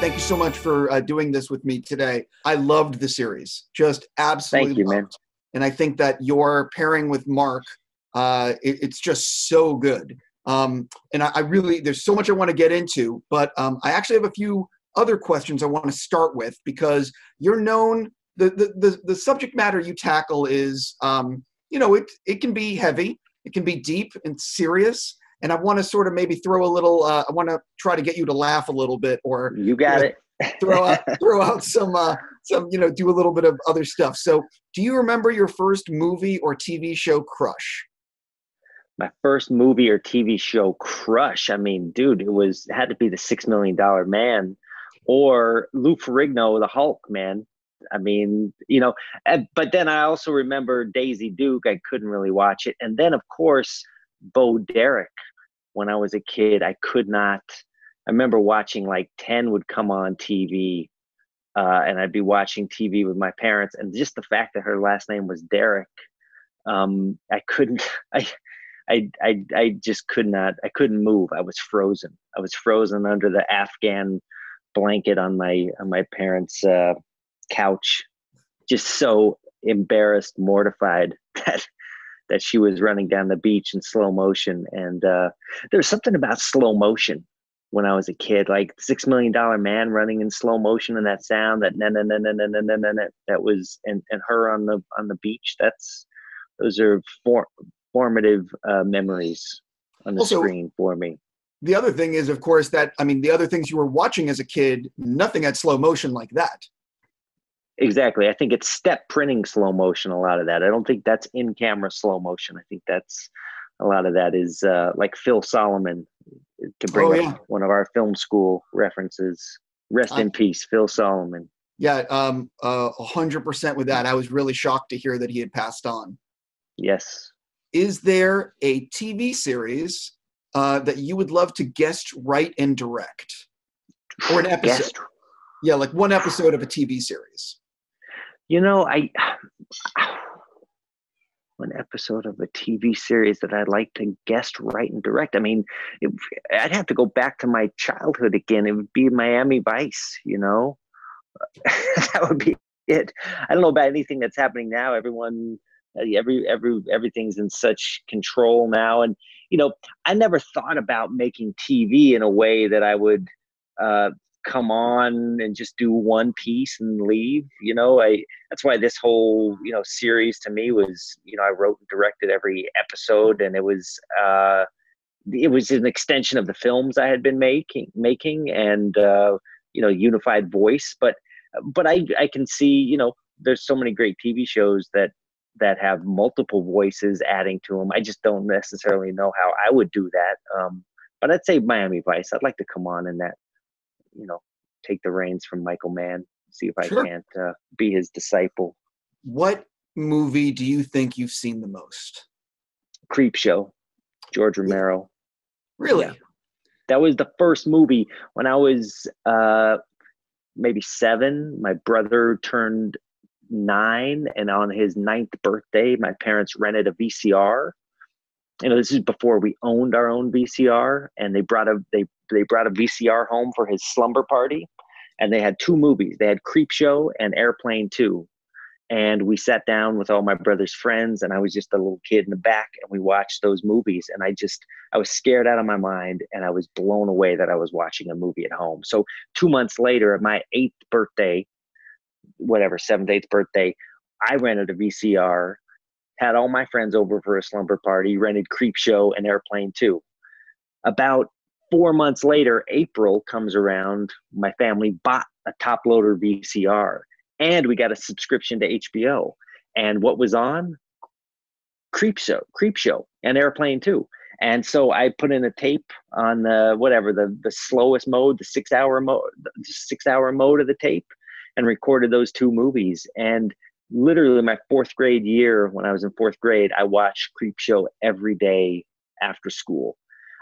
thank you so much for doing this with me today. I loved the series, just absolutely Thank you, man. loved. And I think that your pairing with Mark, it's just so good. And I really, there's so much I want to get into, but I actually have a few other questions I want to start with, because you're known, the subject matter you tackle is, it can be heavy, it can be deep and serious. And I want to sort of maybe throw a little, I want to try to get you to laugh a little bit, or you got it. throw out some, do a little bit of other stuff. So do you remember your first movie or TV show crush? My first movie or TV show crush. I mean, dude, it had to be the $6 Million Man or Lou Ferrigno, the Hulk, man. I mean, but then I also remember Daisy Duke. I couldn't really watch it. And then, of course, Bo Derek. When I was a kid, I could not. I remember watching like 10 would come on TV, and I'd be watching TV with my parents. And just the fact that her last name was Derek, I couldn't. I just could not. I couldn't move. I was frozen. I was frozen under the Afghan blanket on my parents' couch, just so embarrassed, mortified that she was running down the beach in slow motion. And there's something about slow motion when I was a kid, like $6 Million Man running in slow motion, and that sound, that that was, and her on the beach. Those are formative memories on the screen for me. The other thing is, of course, that, I mean, the other things you were watching as a kid, nothing had slow motion like that. Exactly. I think it's step printing slow motion, a lot of that. I don't think that's in-camera slow motion. I think that's a lot of that is like Phil Solomon, to bring up one of our film school references. Rest in peace, Phil Solomon. Yeah, 100% with that. I was really shocked to hear that he had passed on. Yes. Is there a TV series that you would love to guest write and direct? Or an episode? Yeah, like one episode of a TV series. One episode of a TV series that I'd like to guest, write, and direct. I mean, I'd have to go back to my childhood again. It would be Miami Vice, that would be it. I don't know about anything that's happening now. Everything's in such control now. And, I never thought about making TV in a way that I would, come on and just do one piece and leave. That's why this whole series to me was, I wrote and directed every episode, and it was an extension of the films I had been making and unified voice. But I can see, there's so many great TV shows that have multiple voices adding to them. I just don't necessarily know how I would do that. But I'd say Miami Vice. I'd like to come on in that, take the reins from Michael Mann, see if I can't be his disciple. What movie do you think you've seen the most? Creepshow, George Romero. Really? Yeah. That was the first movie when I was maybe 7. My brother turned 9, and on his 9th birthday, my parents rented a VCR. This is before we owned our own VCR, and they brought a VCR home for his slumber party, and they had 2 movies. They had Creepshow and Airplane 2, and we sat down with all my brother's friends, and I was just a little kid in the back, and we watched those movies, and I was scared out of my mind, and I was blown away that I was watching a movie at home. So 2 months later, at my 8th birthday, 7th, 8th birthday, I rented a VCR, had all my friends over for a slumber party, rented Creepshow and Airplane 2. About 4 months later, April comes around, my family bought a top loader VCR, and we got a subscription to HBO. And what was on? Creepshow and Airplane 2. And so I put in a tape on the slowest mode, the 6-hour mode of the tape, and recorded those 2 movies. And literally my 4th grade year, when I was in 4th grade, I watched Creepshow every day after school.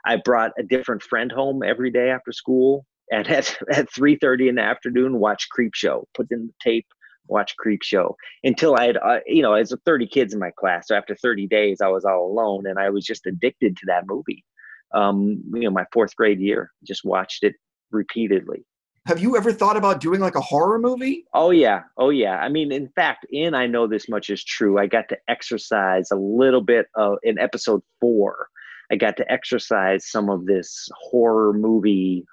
I brought a different friend home every day after school, and at 3:30 in the afternoon, watch Creepshow, put in the tape, watch Creepshow, until I had, I was 30 kids in my class. So after 30 days, I was all alone, and I was just addicted to that movie. My 4th grade year, just watched it repeatedly. Have you ever thought about doing like a horror movie? Oh yeah. Oh yeah. I mean, in fact, I know this much is true. I got to exercise a little bit in episode 4. I got to exercise some of this horror movie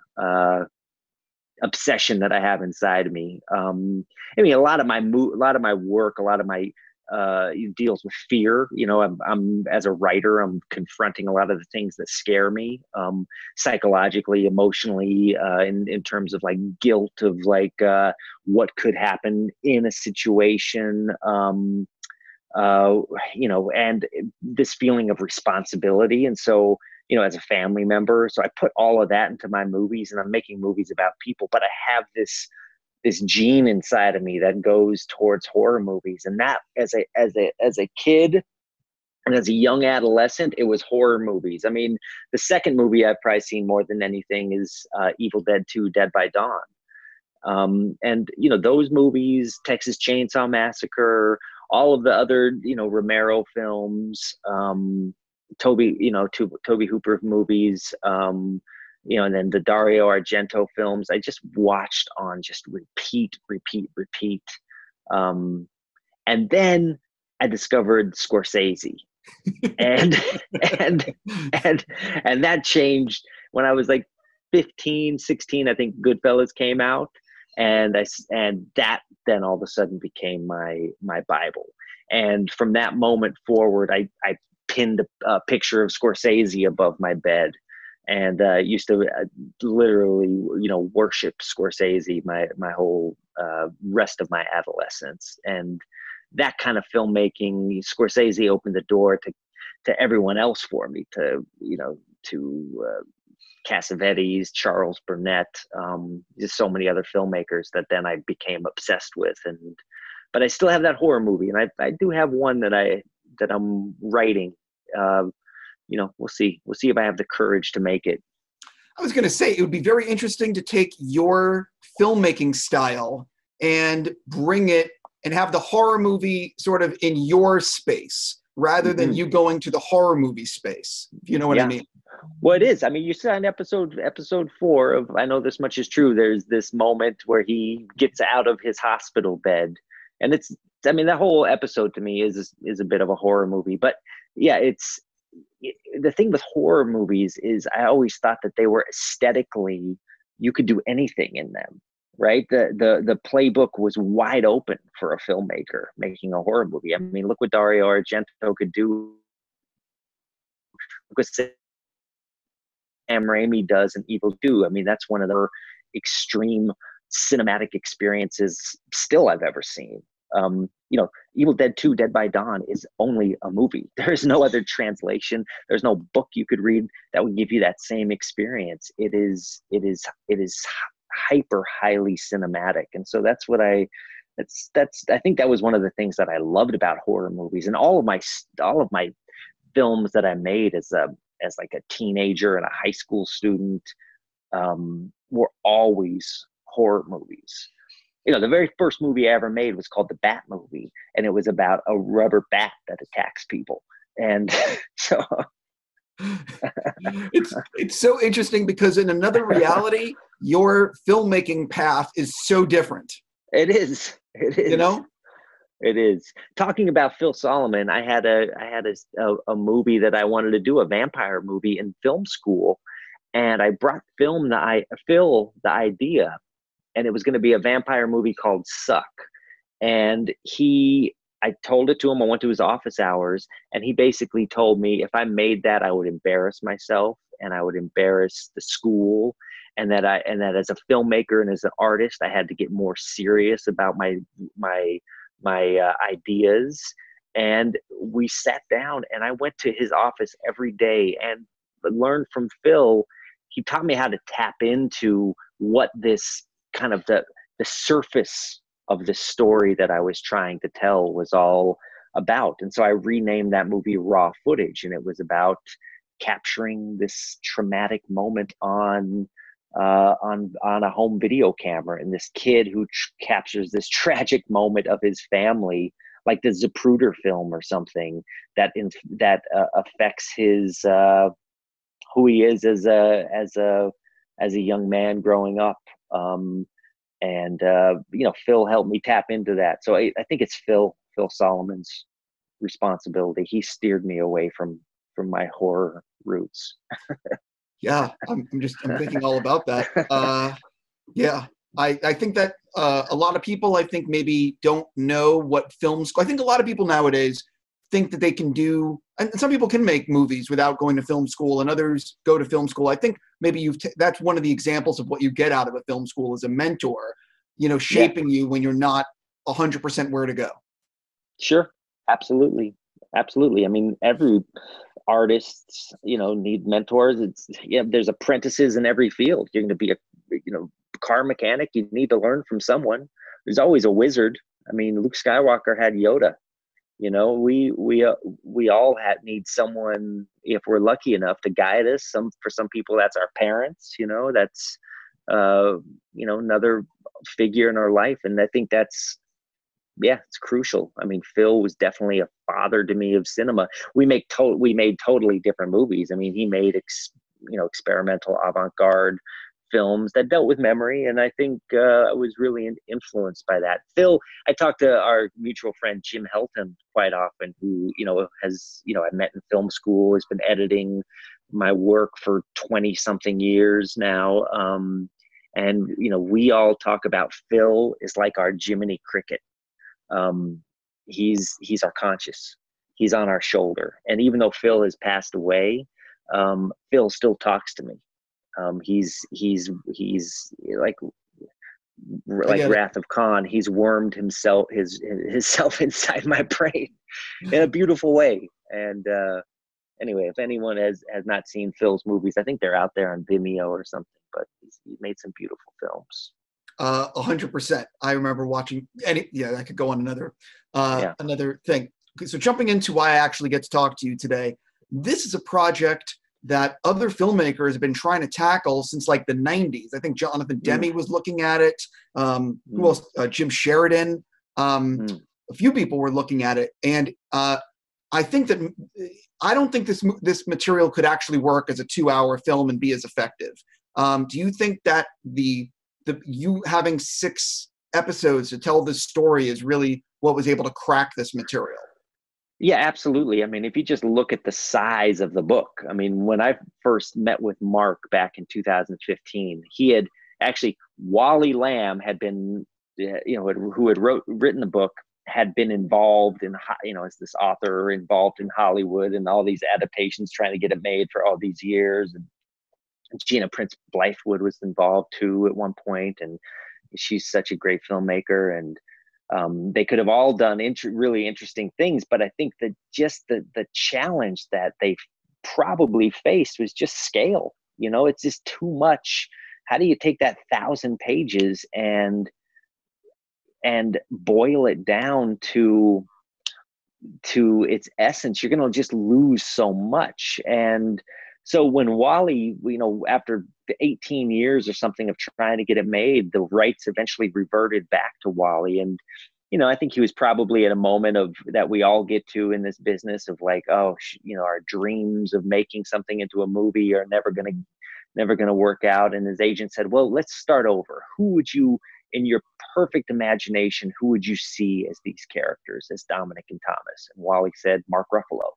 obsession that I have inside of me. I mean, a lot of my work, a lot of my deals with fear. You know, I'm as a writer, I'm confronting a lot of the things that scare me, psychologically, emotionally, in terms of like guilt of like what could happen in a situation. You know, and this feeling of responsibility. And so, you know, as a family member, so I put all of that into my movies, and I'm making movies about people, but I have this gene inside of me that goes towards horror movies. And that as a kid and as a young adolescent, it was horror movies. I mean, the second movie I've probably seen more than anything is Evil Dead 2, Dead by Dawn. And, you know, those movies, Texas Chainsaw Massacre, all of the other, you know, Romero films, Toby Hooper movies, you know, and then the Dario Argento films, I just watched on just repeat. And then I discovered Scorsese. and and that changed when I was like 15, 16. I think Goodfellas came out, and that then all of a sudden became my Bible. And from that moment forward, I pinned a picture of Scorsese above my bed, and used to literally, you know, worship Scorsese my whole rest of my adolescence. And that kind of filmmaking, Scorsese opened the door to everyone else for me, to, you know, to Cassavetes, Charles Burnett, just so many other filmmakers that then I became obsessed with. But I still have that horror movie, and I do have one that I'm writing. You know, we'll see if I have the courage to make it. I was going to say, it would be very interesting to take your filmmaking style and bring it and have the horror movie sort of in your space rather than you going to the horror movie space. You know what I mean? Well, it is. I mean, you said in episode 4 of I Know This Much Is True, there's this moment where he gets out of his hospital bed. And I mean, that whole episode to me is a bit of a horror movie. But yeah, the thing with horror movies is I always thought that they were aesthetically, you could do anything in them, right? The playbook was wide open for a filmmaker making a horror movie. I mean, look what Dario Argento could do. Look what Sam Raimi does in Evil 2. I mean, that's one of the extreme cinematic experiences still I've ever seen. You know, Evil Dead 2, Dead by Dawn is only a movie. There is no other translation. There's no book you could read that would give you that same experience. It is hyper highly cinematic. And so that's what I think that was one of the things that I loved about horror movies. And all of my films that I made as like a teenager and a high school student were always horror movies. You know, the very first movie I ever made was called The Bat Movie, and it was about a rubber bat that attacks people. And so it's so interesting because in another reality, your filmmaking path is so different. It is. You know? It is. Talking about Phil Solomon, I had a movie that I wanted to do, a vampire movie in film school, and I brought Phil the idea, and it was going to be a vampire movie called Suck. And I told it to him. I went to his office hours, and he basically told me if I made that, I would embarrass myself and I would embarrass the school, and that as a filmmaker and as an artist, I had to get more serious about my ideas. And we sat down, and I went to his office every day and learned from Phil. He taught me how to tap into what this kind of the surface of the story that I was trying to tell was all about. And so I renamed that movie Raw Footage, and it was about capturing this traumatic moment on a home video camera, and this kid who captures this tragic moment of his family, like the Zapruder film or something, that affects his who he is as a young man growing up. Phil helped me tap into that. So I think it's Phil Solomon's responsibility. He steered me away from my horror roots. Yeah, I'm thinking all about that. Yeah, I think that a lot of people, I think, maybe don't know what film school. I think a lot of people nowadays think that they can do, and some people can make movies without going to film school, and others go to film school. I think maybe that's one of the examples of what you get out of a film school is a mentor, shaping you when you're not 100% where to go. Sure, absolutely. I mean, every artists, need mentors. There's apprentices in every field. You're going to be a, car mechanic. You need to learn from someone. There's always a wizard. I mean, Luke Skywalker had Yoda. We all need someone, if we're lucky enough, to guide us. For some people, that's our parents. That's another figure in our life, and I think that's. Yeah, it's crucial. I mean, Phil was definitely a father to me of cinema. We made totally different movies. I mean, he made experimental avant-garde films that dealt with memory, and I think I was really influenced by that. Phil, I talked to our mutual friend Jim Helton quite often, who has I met in film school, has been editing my work for 20 something years now, and we all talk about Phil is like our Jiminy Cricket. He's our conscious. He's on our shoulder. And even though Phil has passed away, Phil still talks to me. He's like Wrath of Khan. He's wormed himself inside my brain in a beautiful way. And anyway, if anyone has not seen Phil's movies, I think they're out there on Vimeo or something. But he's made some beautiful films. 100%. I remember watching I could go on another thing. So jumping into why I actually get to talk to you today, this is a project that other filmmakers have been trying to tackle since like the 90s. I think Jonathan Demme was looking at it. Who else? Jim Sheridan. A few people were looking at it. And I don't think this material could actually work as a 2-hour film and be as effective. Do you think that you having 6 episodes to tell this story is really what was able to crack this material? Yeah, absolutely. I mean, if you just look at the size of the book, I mean, when I first met with Mark back in 2015, he had actually, Wally Lamb had been, who had written the book, had been involved in, as this author involved in Hollywood and all these adaptations, trying to get it made for all these years. And Gina Prince Blythewood was involved too at one point, and she's such a great filmmaker. And they could have all done really interesting things, but I think that just the challenge that they probably faced was just scale. It's just too much. How do you take that 1,000 pages and boil it down to its essence? You're going to just lose so much. And so when Wally, after 18 years or something of trying to get it made, the rights eventually reverted back to Wally. And, I think he was probably at a moment of that we all get to in this business of like, our dreams of making something into a movie are never going to work out. And his agent said, well, let's start over. Who would you, in your perfect imagination, who would you see as these characters, as Dominic and Thomas? And Wally said, Mark Ruffalo.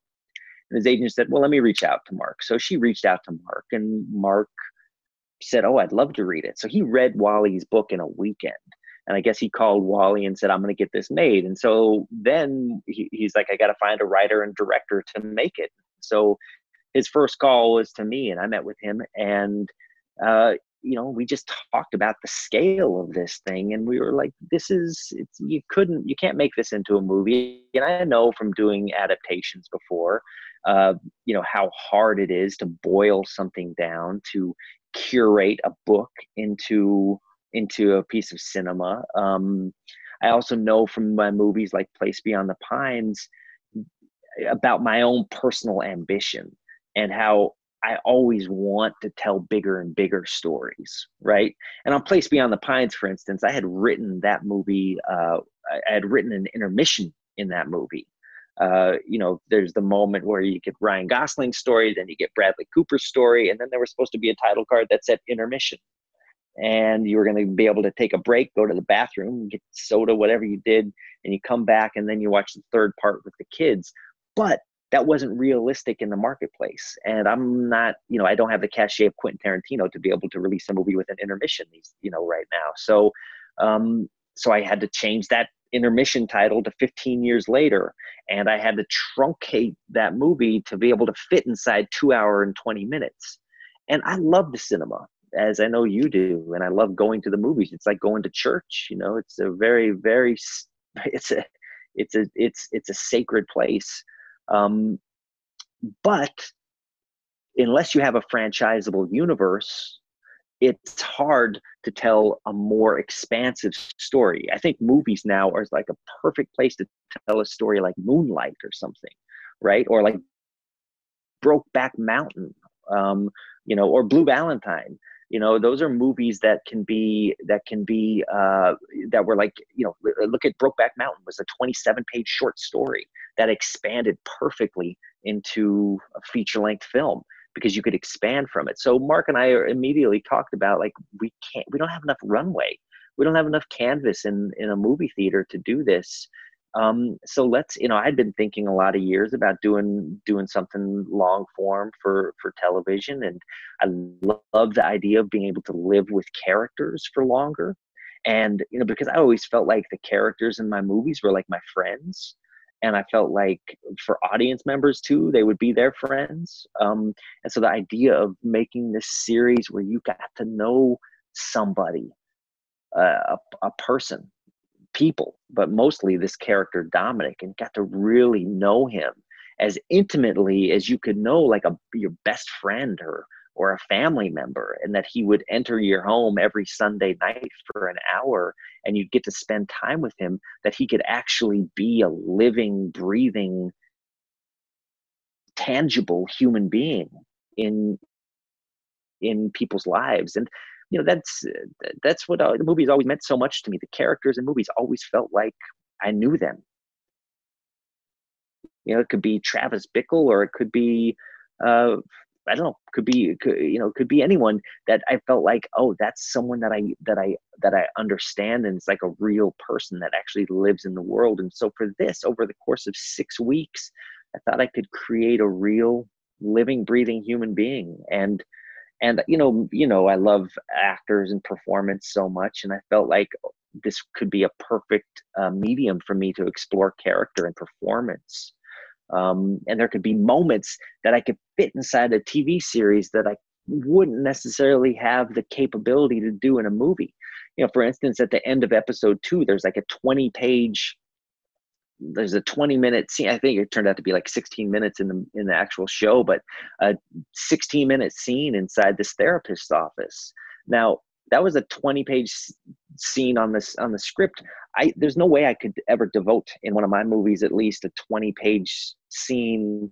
And his agent said, well, let me reach out to Mark. So she reached out to Mark, and Mark said, oh, I'd love to read it. So he read Wally's book in a weekend. And I guess he called Wally and said, I'm going to get this made. And so then he's like, I got to find a writer and director to make it. So his first call was to me, and I met with him. And, we just talked about the scale of this thing. And we were like, you can't make this into a movie. And I know from doing adaptations before, how hard it is to boil something down, to curate a book into a piece of cinema. I also know from my movies like Place Beyond the Pines about my own personal ambition and how I always want to tell bigger and bigger stories, right? And on Place Beyond the Pines, for instance, I had written that movie, I had written an intermission in that movie. There's the moment where you get Ryan Gosling's story, then you get Bradley Cooper's story, and then there was supposed to be a title card that said intermission. and you were going to be able to take a break, go to the bathroom, get soda, whatever you did, and you come back and then you watch the third part with the kids. But that wasn't realistic in the marketplace. And I'm not, I don't have the cachet of Quentin Tarantino to be able to release a movie with an intermission, right now. So, so I had to change that intermission title to 15 years later. And I had to truncate that movie to be able to fit inside 2 hours and 20 minutes. And I love the cinema, as I know you do. And I love going to the movies. It's like going to church, it's a very, very, it's a sacred place. But unless you have a franchisable universe, it's hard to tell a more expansive story. I think movies now are like a perfect place to tell a story like Moonlight or something, right? Or like Brokeback Mountain, or Blue Valentine. Those are movies that were like, look at Brokeback Mountain, was a 27-page short story that expanded perfectly into a feature-length film because you could expand from it. So Mark and I immediately talked about, like, we don't have enough runway. We don't have enough canvas in a movie theater to do this. So let's, I'd been thinking a lot of years about doing something long form for television. And I love the idea of being able to live with characters for longer. And, because I always felt like the characters in my movies were like my friends. And I felt like for audience members too, they would be their friends. And so the idea of making this series where you got to know somebody, a person, people, but mostly this character Dominic, and got to really know him as intimately as you could know like your best friend or a family member, and that he would enter your home every Sunday night for an hour and you'd get to spend time with him, that he could actually be a living, breathing, tangible human being in people's lives. And that's what the movies always meant so much to me. The characters in movies always felt like I knew them. It could be Travis Bickle, or it could be I don't know, could be anyone that I felt like, oh, that's someone that I understand, and it's like a real person that actually lives in the world. And so for this, over the course of 6 weeks, I thought I could create a real living, breathing human being. And I love actors and performance so much, and I felt like this could be a perfect medium for me to explore character and performance. And there could be moments that I could fit inside a TV series that I wouldn't necessarily have the capability to do in a movie. For instance, at the end of episode 2, there's like a 20-minute scene. I think it turned out to be like 16 minutes in the actual show, but a 16-minute scene inside this therapist's office. Now, that was a 20-page scene on the script. There's no way I could ever devote, in one of my movies at least, a 20-page scene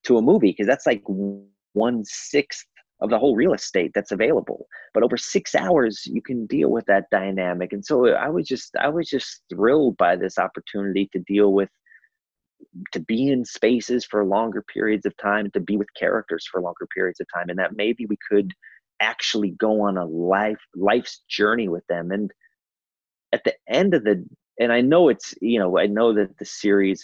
to a movie, because that's like 1/6 of the whole real estate that's available. But over 6 hours, you can deal with that dynamic. And so I was just thrilled by this opportunity to be in spaces for longer periods of time, to be with characters for longer periods of time, and that maybe we could actually go on a life's journey with them. And at the end of and I know I know that the series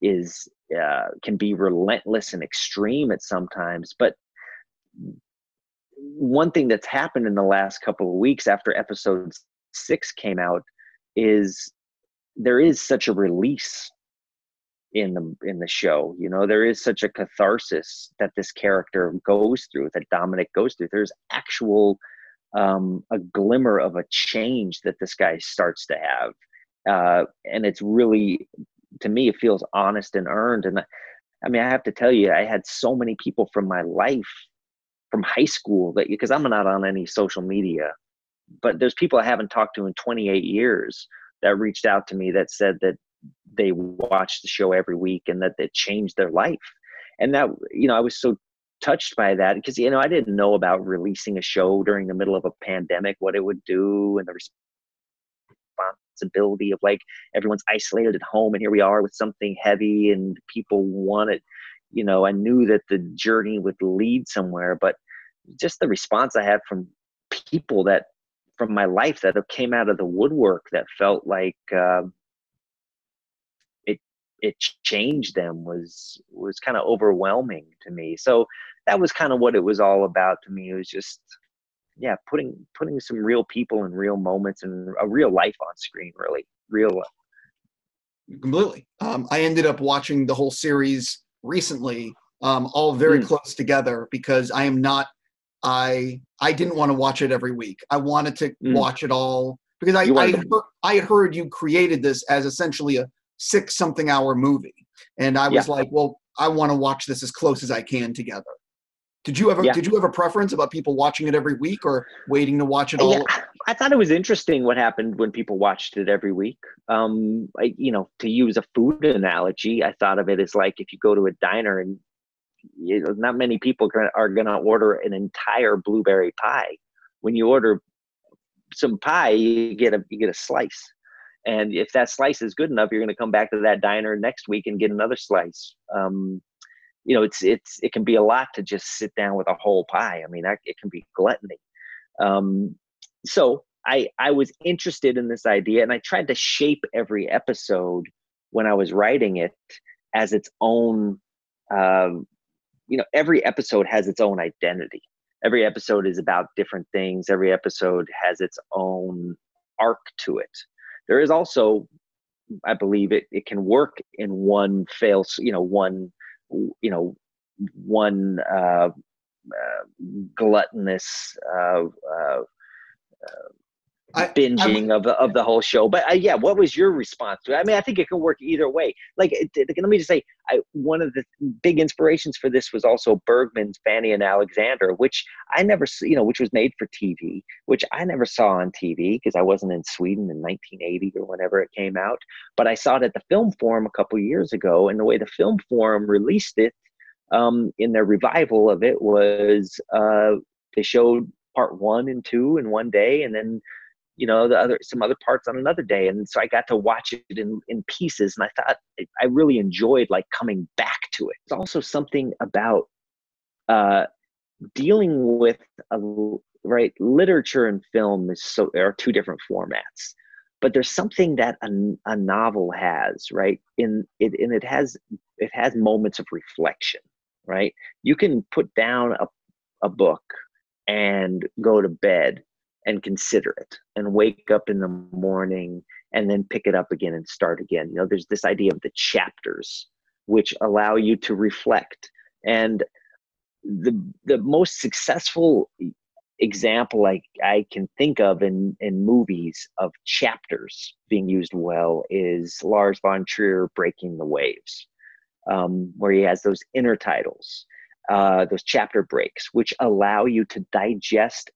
can be relentless and extreme at sometimes, but one thing that's happened in the last couple of weeks after episode 6 came out is there is such a release in the show. There is such a catharsis that this character goes through, that Dominic goes through. There's actual a glimmer of a change that this guy starts to have, and it's really, to me, it feels honest and earned. And I mean, I have to tell you, I had so many people from my life, from high school, that, because I'm not on any social media, but there's people I haven't talked to in 28 years that reached out to me that said that they watched the show every week and that it changed their life. And that, I was so touched by that, because, I didn't know about releasing a show during the middle of a pandemic, what it would do, and the responsibility of, like, everyone's isolated at home, and here we are with something heavy, and people wanted, I knew that the journey would lead somewhere, but just the response I had from people that from my life that came out of the woodwork that felt like it changed them was kind of overwhelming to me. So that was kind of what it was all about to me. It was just, yeah, putting some real people and real moments and a real life on screen, really real. Completely. I ended up watching the whole series recently, all very close together, because I didn't want to watch it every week. I wanted to watch it all because I had heard you created this as essentially a 6-something hour movie. And I was like, well, I want to watch this as close as I can together. Did you have a preference about people watching it every week or waiting to watch it all? Yeah, I thought it was interesting what happened when people watched it every week. To use a food analogy, I thought of it as like if you go to a diner and not many people are going to order an entire blueberry pie. When you order some pie, you get a slice. And if that slice is good enough, you're going to come back to that diner next week and get another slice. It can be a lot to just sit down with a whole pie. I mean, it can be gluttony. So I was interested in this idea, and I tried to shape every episode when I was writing it as its own. Every episode has its own identity. Every episode is about different things. Every episode has its own arc to it. There is also, I believe, it can work in one gluttonous binging of the whole show. But what was your response to it? I mean, I think it can work either way. Like, let me just say, one of the big inspirations for this was also Bergman's Fanny and Alexander, which I never, which was made for TV, which I never saw on TV because I wasn't in Sweden in 1980 or whenever it came out. But I saw it at the Film Forum a couple of years ago, and the way the Film Forum released it in their revival of it was they showed part 1 and 2 in one day, and then some other parts on another day. And so I got to watch it in pieces, and I thought I really enjoyed like coming back to it. It's also something about dealing with literature and film are two different formats, but there's something that a novel has, right? It has moments of reflection, right? You can put down a book and go to bed and consider it and wake up in the morning and then pick it up again and start again. There's this idea of the chapters which allow you to reflect. And the most successful example I can think of in movies of chapters being used well is Lars von Trier Breaking the Waves, where he has those intertitles, those chapter breaks, which allow you to digest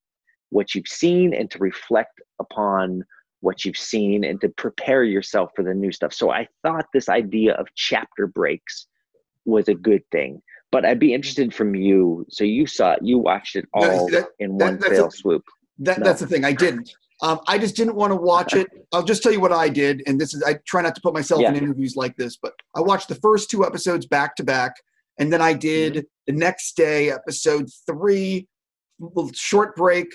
what you've seen and to reflect upon what you've seen and to prepare yourself for the new stuff. So I thought this idea of chapter breaks was a good thing, but I'd be interested from you. So you watched it all in one fell swoop. That's the thing. I didn't. I just didn't want to watch it. I'll just tell you what I did. And I try not to put myself in interviews like this, but I watched the first 2 episodes back to back. And then I did the next day, episode 3, short break,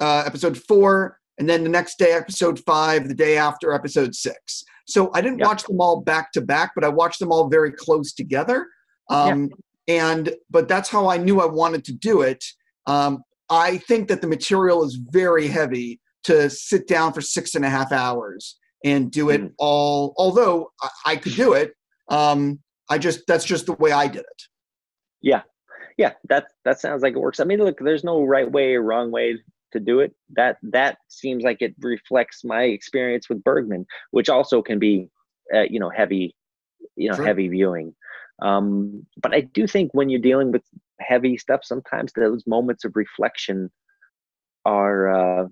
episode 4, and then the next day, episode 5, the day after, episode 6. So I didn't watch them all back to back, but I watched them all very close together. But that's how I knew I wanted to do it. I think that the material is very heavy to sit down for 6.5 hours and do it all. Although I could do it, that's just the way I did it. Yeah, that sounds like it works. I mean, look, there's no right way or wrong way to do it. That seems like it reflects my experience with Bergman, which also can be heavy, heavy viewing. But I do think when you're dealing with heavy stuff, sometimes those moments of reflection are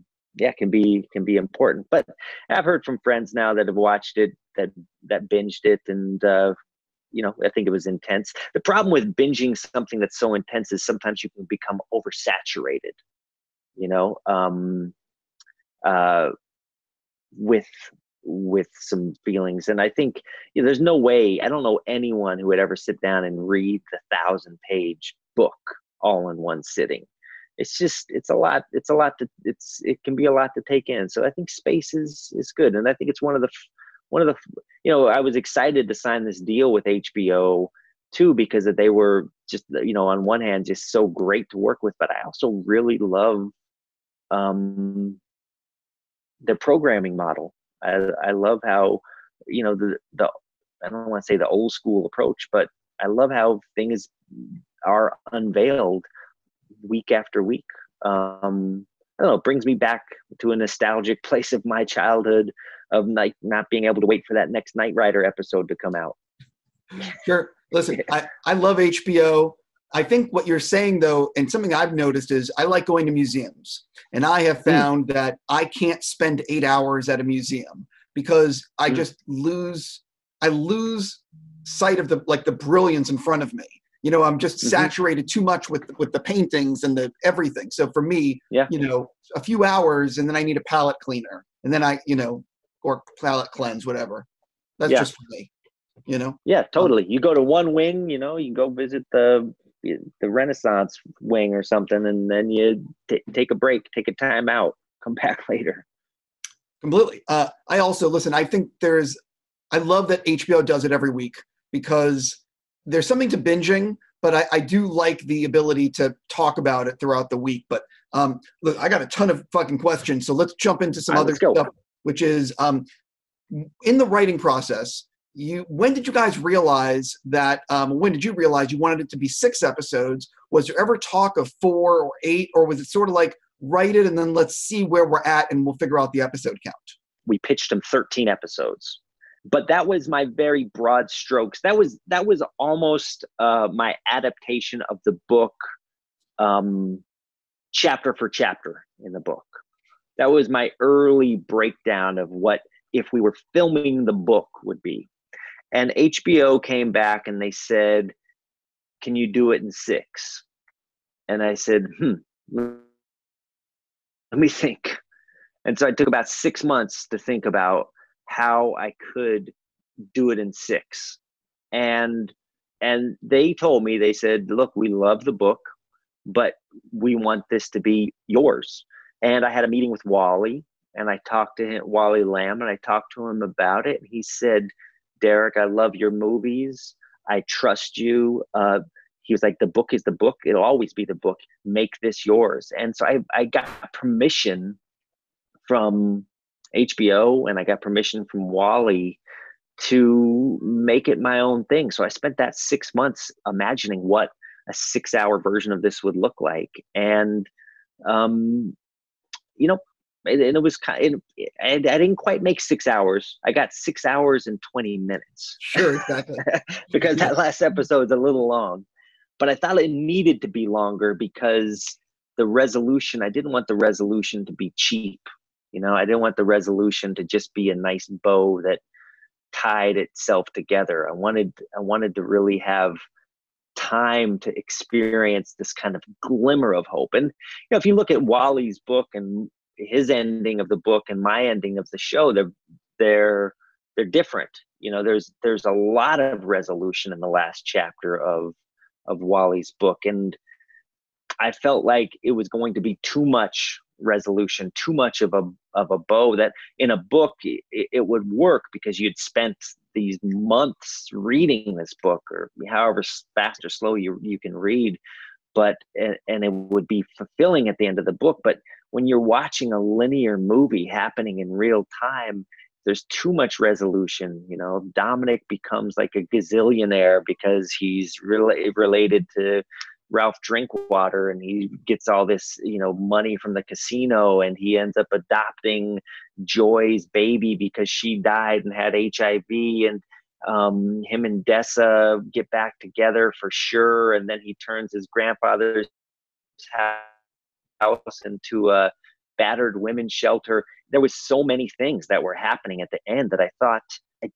can be important. But I've heard from friends now that have watched it that binged it, and I think it was intense. The problem with binging something that's so intense is sometimes you can become oversaturated, with some feelings. And I think there's no way, I don't know anyone who would ever sit down and read the 1,000-page book all in one sitting. it's a lot. It can be a lot to take in. So I think space is good. And I think it's one of the, I was excited to sign this deal with HBO too, because they were just, on one hand, just so great to work with, but I also really love, their programming model. I love how, the I don't want to say the old school approach, but I love how things are unveiled week after week. I don't know, it brings me back to a nostalgic place of my childhood of not being able to wait for that next Knight Rider episode to come out. Sure. Listen, I love HBO. I think what you're saying, though, and something I've noticed is I like going to museums. And I have found that I can't spend 8 hours at a museum because I just lose sight of the brilliance in front of me. I'm just saturated too much with the paintings and the everything. So for me, a few hours and then I need a palette cleaner and then or palette cleanse, whatever. That's just for me, Yeah, totally. You go to one wing, you go visit the Renaissance wing or something, and then you take a break, take a time out, come back later. Completely. I also, listen, I think I love that HBO does it every week because there's something to binging, but I do like the ability to talk about it throughout the week. But look, I got a ton of fucking questions, so let's jump into some other stuff, which is in the writing process, when did you guys realize that, when did you realize you wanted it to be 6 episodes? Was there ever talk of 4 or 8, or was it sort of like write it and then let's see where we're at and we'll figure out the episode count? We pitched them 13 episodes. But that was my very broad strokes. That was almost my adaptation of the book, chapter for chapter in the book. That was my early breakdown of what if we were filming the book would be. And HBO came back and they said, "Can you do it in 6?" And I said, let me think. And so I took about 6 months to think about how I could do it in 6. And they told me, they said, "Look, we love the book, but we want this to be yours." And I had a meeting with Wally and I talked to him, Wally Lamb, and I talked to him about it. And he said, "Derek, I love your movies. I trust you." He was like, "The book is the book. It'll always be the book. Make this yours." And so I got permission from HBO and I got permission from Wally to make it my own thing. So I spent that 6 months imagining what a 6-hour version of this would look like. And, and it was I didn't quite make 6 hours. I got 6 hours and 20 minutes. Sure, exactly. Because that last episode's a little long. But I thought it needed to be longer because the resolution, I didn't want the resolution to be cheap. I didn't want the resolution to just be a nice bow that tied itself together. I wanted to really have time to experience this kind of glimmer of hope. And if you look at Wally's book and his ending of the book and my ending of the show, they're different. There's a lot of resolution in the last chapter of Wally's book, and I felt like it was going to be too much resolution, too much of a bow that in a book it would work because you'd spent these months reading this book, or however fast or slow you can read, and it would be fulfilling at the end of the book. But when you're watching a linear movie happening in real time, there's too much resolution. Dominic becomes like a gazillionaire because he's related to Ralph Drinkwater, and he gets all this, money from the casino, and he ends up adopting Joy's baby because she died and had HIV, and him and Dessa get back together for sure, and then he turns his grandfather's house into a battered women's shelter. There was so many things that were happening at the end that I thought I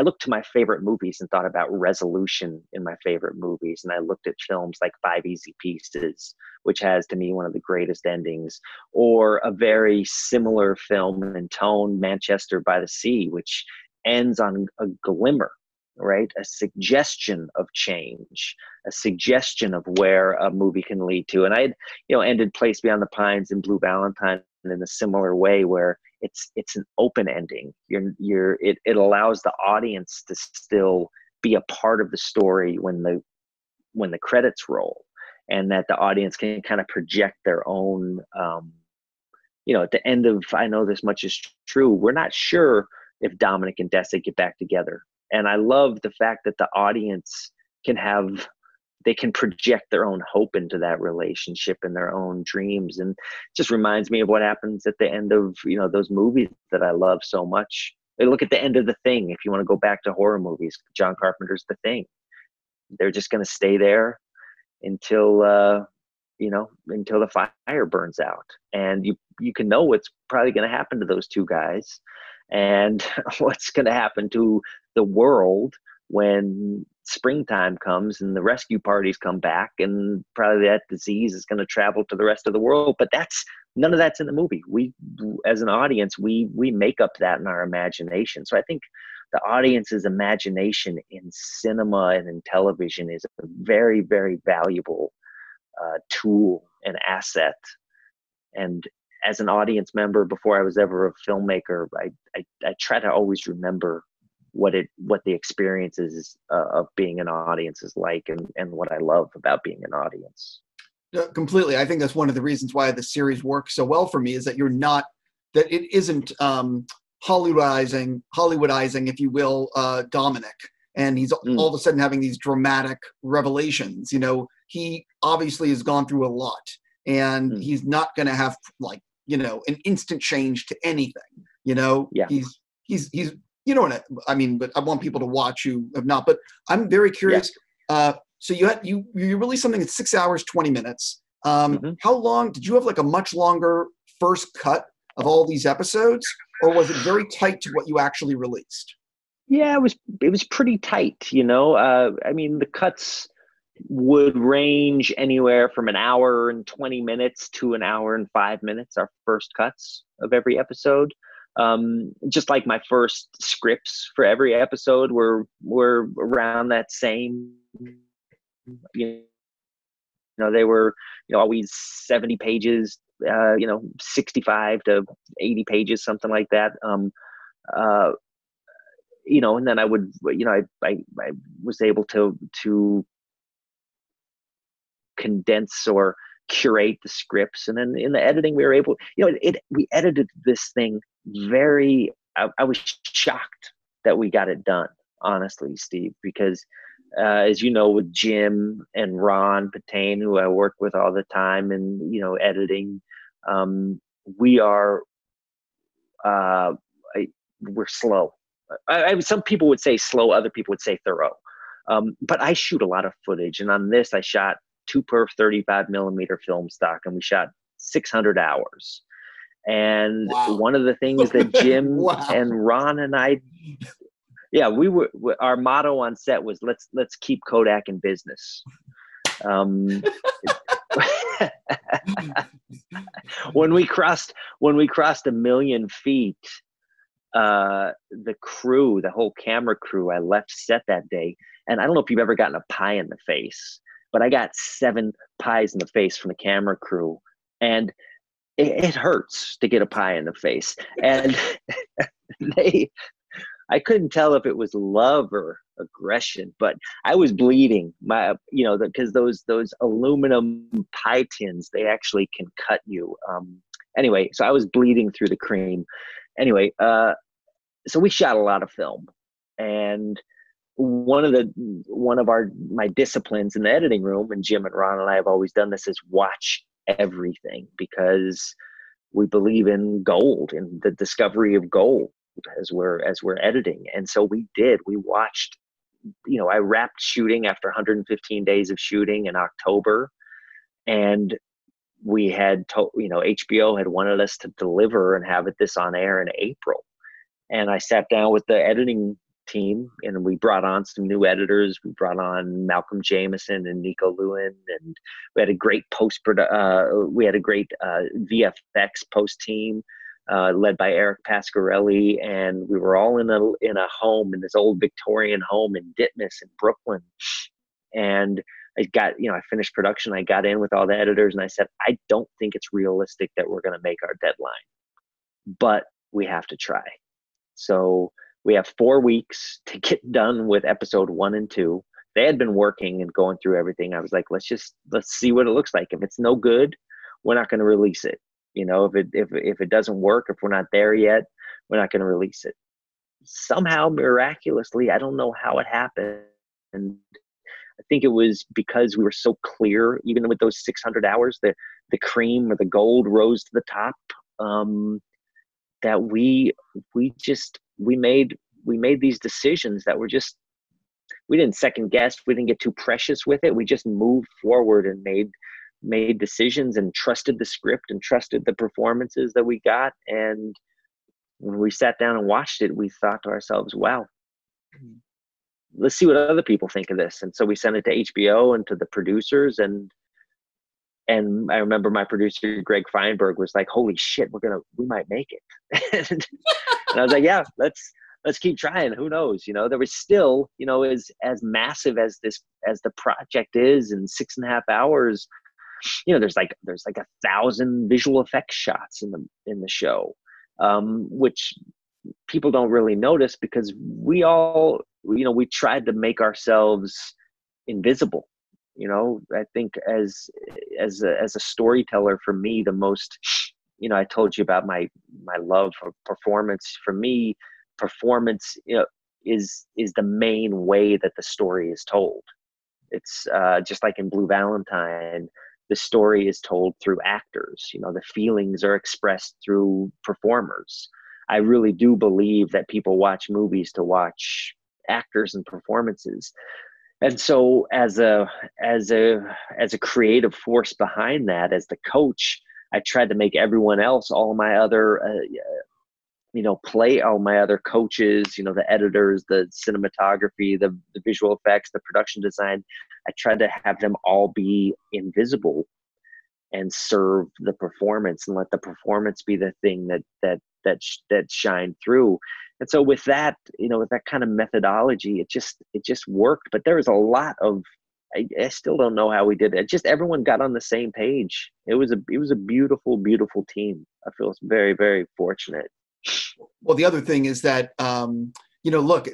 looked to my favorite movies and thought about resolution in my favorite movies. And I looked at films like Five Easy Pieces, which has to me one of the greatest endings, or a very similar film in tone, Manchester by the Sea, which ends on a glimmer. right? A suggestion of change, a suggestion of where a movie can lead to. And I had, ended Place Beyond the Pines and Blue Valentine in a similar way, where it's an open ending. It allows the audience to still be a part of the story when the credits roll, and that the audience can kind of project their own, at the end of I Know This Much Is True, we're not sure if Dominic and Dessa get back together. And I love the fact that the audience they can project their own hope into that relationship and their own dreams. And it just reminds me of what happens at the end of, those movies that I love so much. Look at the end of The Thing. If you want to go back to horror movies, John Carpenter's The Thing. They're just going to stay there until the fire burns out. And you can know what's probably going to happen to those two guys, and what's going to happen to the world when springtime comes and the rescue parties come back, and probably that disease is going to travel to the rest of the world. But none of that's in the movie. We, as an audience, we make up that in our imagination. So I think the audience's imagination in cinema and in television is a very, very valuable tool and asset. And as an audience member, before I was ever a filmmaker, I try to always remember what the experiences of being an audience is like, and what I love about being an audience. Completely. I think that's one of the reasons why the series works so well for me, is that that it isn't Hollywoodizing, if you will, Dominic. And he's all of a sudden having these dramatic revelations. He obviously has gone through a lot, and he's not going to have an instant change to anything. Yeah. He's what I mean. But I want people to watch who have not. But I'm very curious. Yeah. So you released something at 6 hours 20 minutes. How long did you have? A much longer first cut of all these episodes, or was it very tight to what you actually released? Yeah, it was pretty tight. I mean, the cuts would range anywhere from an hour and 20 minutes to an hour and 5 minutes. Our first cuts of every episode. Just like my first scripts for every episode were around that same, they were, always 70 pages, 65 to 80 pages, something like that. And then I would, I was able to condense or curate the scripts. And then in the editing, we were able, we edited this thing I was shocked that we got it done, honestly, Steve, because as you know, with Jim and Ron Patain, who I work with all the time, and, editing, we're slow. Some people would say slow, other people would say thorough. But I shoot a lot of footage, and on this, I shot 2x 35 millimeter film stock, and we shot 600 hours. And wow. One of the things that Jim wow. and Ron and I, our motto on set was let's keep Kodak in business. When we crossed 1 million feet, the whole camera crew, I left set that day, and I don't know if you've ever gotten a pie in the face, but I got 7 pies in the face from the camera crew, and it hurts to get a pie in the face. And I couldn't tell if it was love or aggression, but I was bleeding. Because those aluminum pie tins, they actually can cut you. Anyway, so I was bleeding through the cream. Anyway, so we shot a lot of film, and one of my disciplines in the editing room, and Jim and Ron and I have always done this, is watch everything, because we believe in gold, in the discovery of gold as we're editing. And so we watched, I wrapped shooting after 115 days of shooting in October, and we had HBO had wanted us to deliver and have this on air in April. And I sat down with the editing team, and we brought on some new editors. We brought on Malcolm Jameson and Nico Lewin, and we had a great VFX post team. led by Eric Pasquarelli, and we were all in a home, in this old Victorian home in Ditmas in Brooklyn. And I finished production. I got in with all the editors, and I said, I don't think it's realistic that we're going to make our deadline, but we have to try. So we have 4 weeks to get done with episode 1 and 2. They had been working and going through everything. I was like, let's see what it looks like. If it's no good, we're not going to release it. If it doesn't work, if we're not there yet, we're not going to release it. Somehow, miraculously, I don't know how it happened. And I think it was because we were so clear, even with those 600 hours, the cream or the gold rose to the top, that we made these decisions that were just, we didn't second guess. We didn't get too precious with it. We just moved forward and made decisions and trusted the script and trusted the performances that we got. And when we sat down and watched it, we thought to ourselves, wow, let's see what other people think of this. And so we sent it to HBO and to the producers, and I remember my producer Greg Feinberg was like, holy shit, we might make it. and I was like, yeah, let's keep trying. Who knows? There was still, as massive as the project is in 6.5 hours, there's like 1,000 visual effects shots in the show, which people don't really notice because we tried to make ourselves invisible. I think as a storyteller, for me, the most, I told you about my love for performance. For me, performance, is the main way that the story is told. It's just like in Blue Valentine, the story is told through actors. The feelings are expressed through performers. I really do believe that people watch movies to watch actors and performances. And so as a creative force behind that, as the coach, I tried to make everyone else, all my other, all my other coaches, the editors, the cinematography, the visual effects, the production design, I tried to have them all be invisible and serve the performance and let the performance be the thing that shined through. And so with that, with that kind of methodology, it just worked. But there was a lot of, I still don't know how we did it. Just everyone got on the same page. It was a beautiful, beautiful team. I feel very, very fortunate. Well, the other thing is that, look,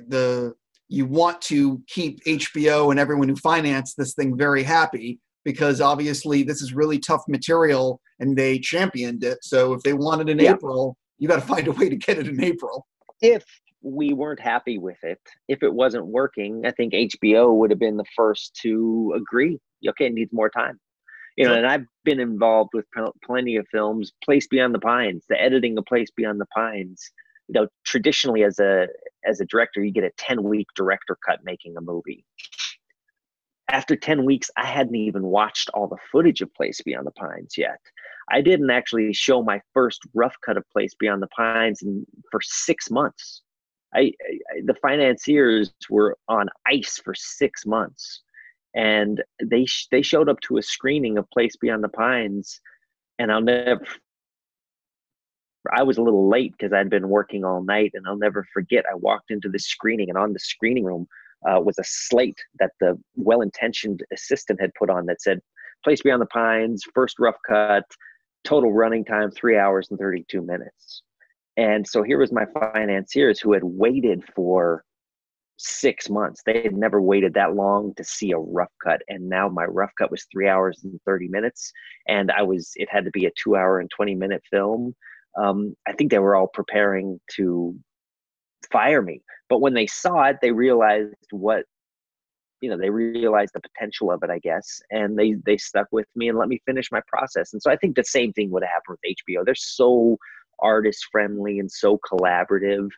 you want to keep HBO and everyone who financed this thing very happy, because obviously this is really tough material and they championed it. So if they want it in April, you got to find a way to get it in April. If we weren't happy with it, if it wasn't working, I think HBO would have been the first to agree. Okay, it needs more time. Sure. And I've been involved with plenty of films. Place Beyond the Pines, the editing of Place Beyond the Pines. Traditionally as a director, you get a 10-week director cut making a movie. After 10 weeks, I hadn't even watched all the footage of Place Beyond the Pines yet. I didn't actually show my first rough cut of Place Beyond the Pines for 6 months. The financiers were on ice for 6 months. And they showed up to a screening of Place Beyond the Pines, and I was a little late because I'd been working all night, and I'll never forget, I walked into the screening, and on the screening room was a slate that the well-intentioned assistant had put on that said, Place Beyond the Pines, first rough cut, total running time, 3 hours and 32 minutes. And so here was my financiers who had waited for 6 months. They had never waited that long to see a rough cut. And now my rough cut was 3 hours and 30 minutes. And it had to be a 2 hour and 20-minute film. I think they were all preparing to fire me. But when they saw it, they realized they realized the potential of it, I guess. And they stuck with me and let me finish my process. And so I think the same thing would have happened with HBO. They're so artist friendly and so collaborative.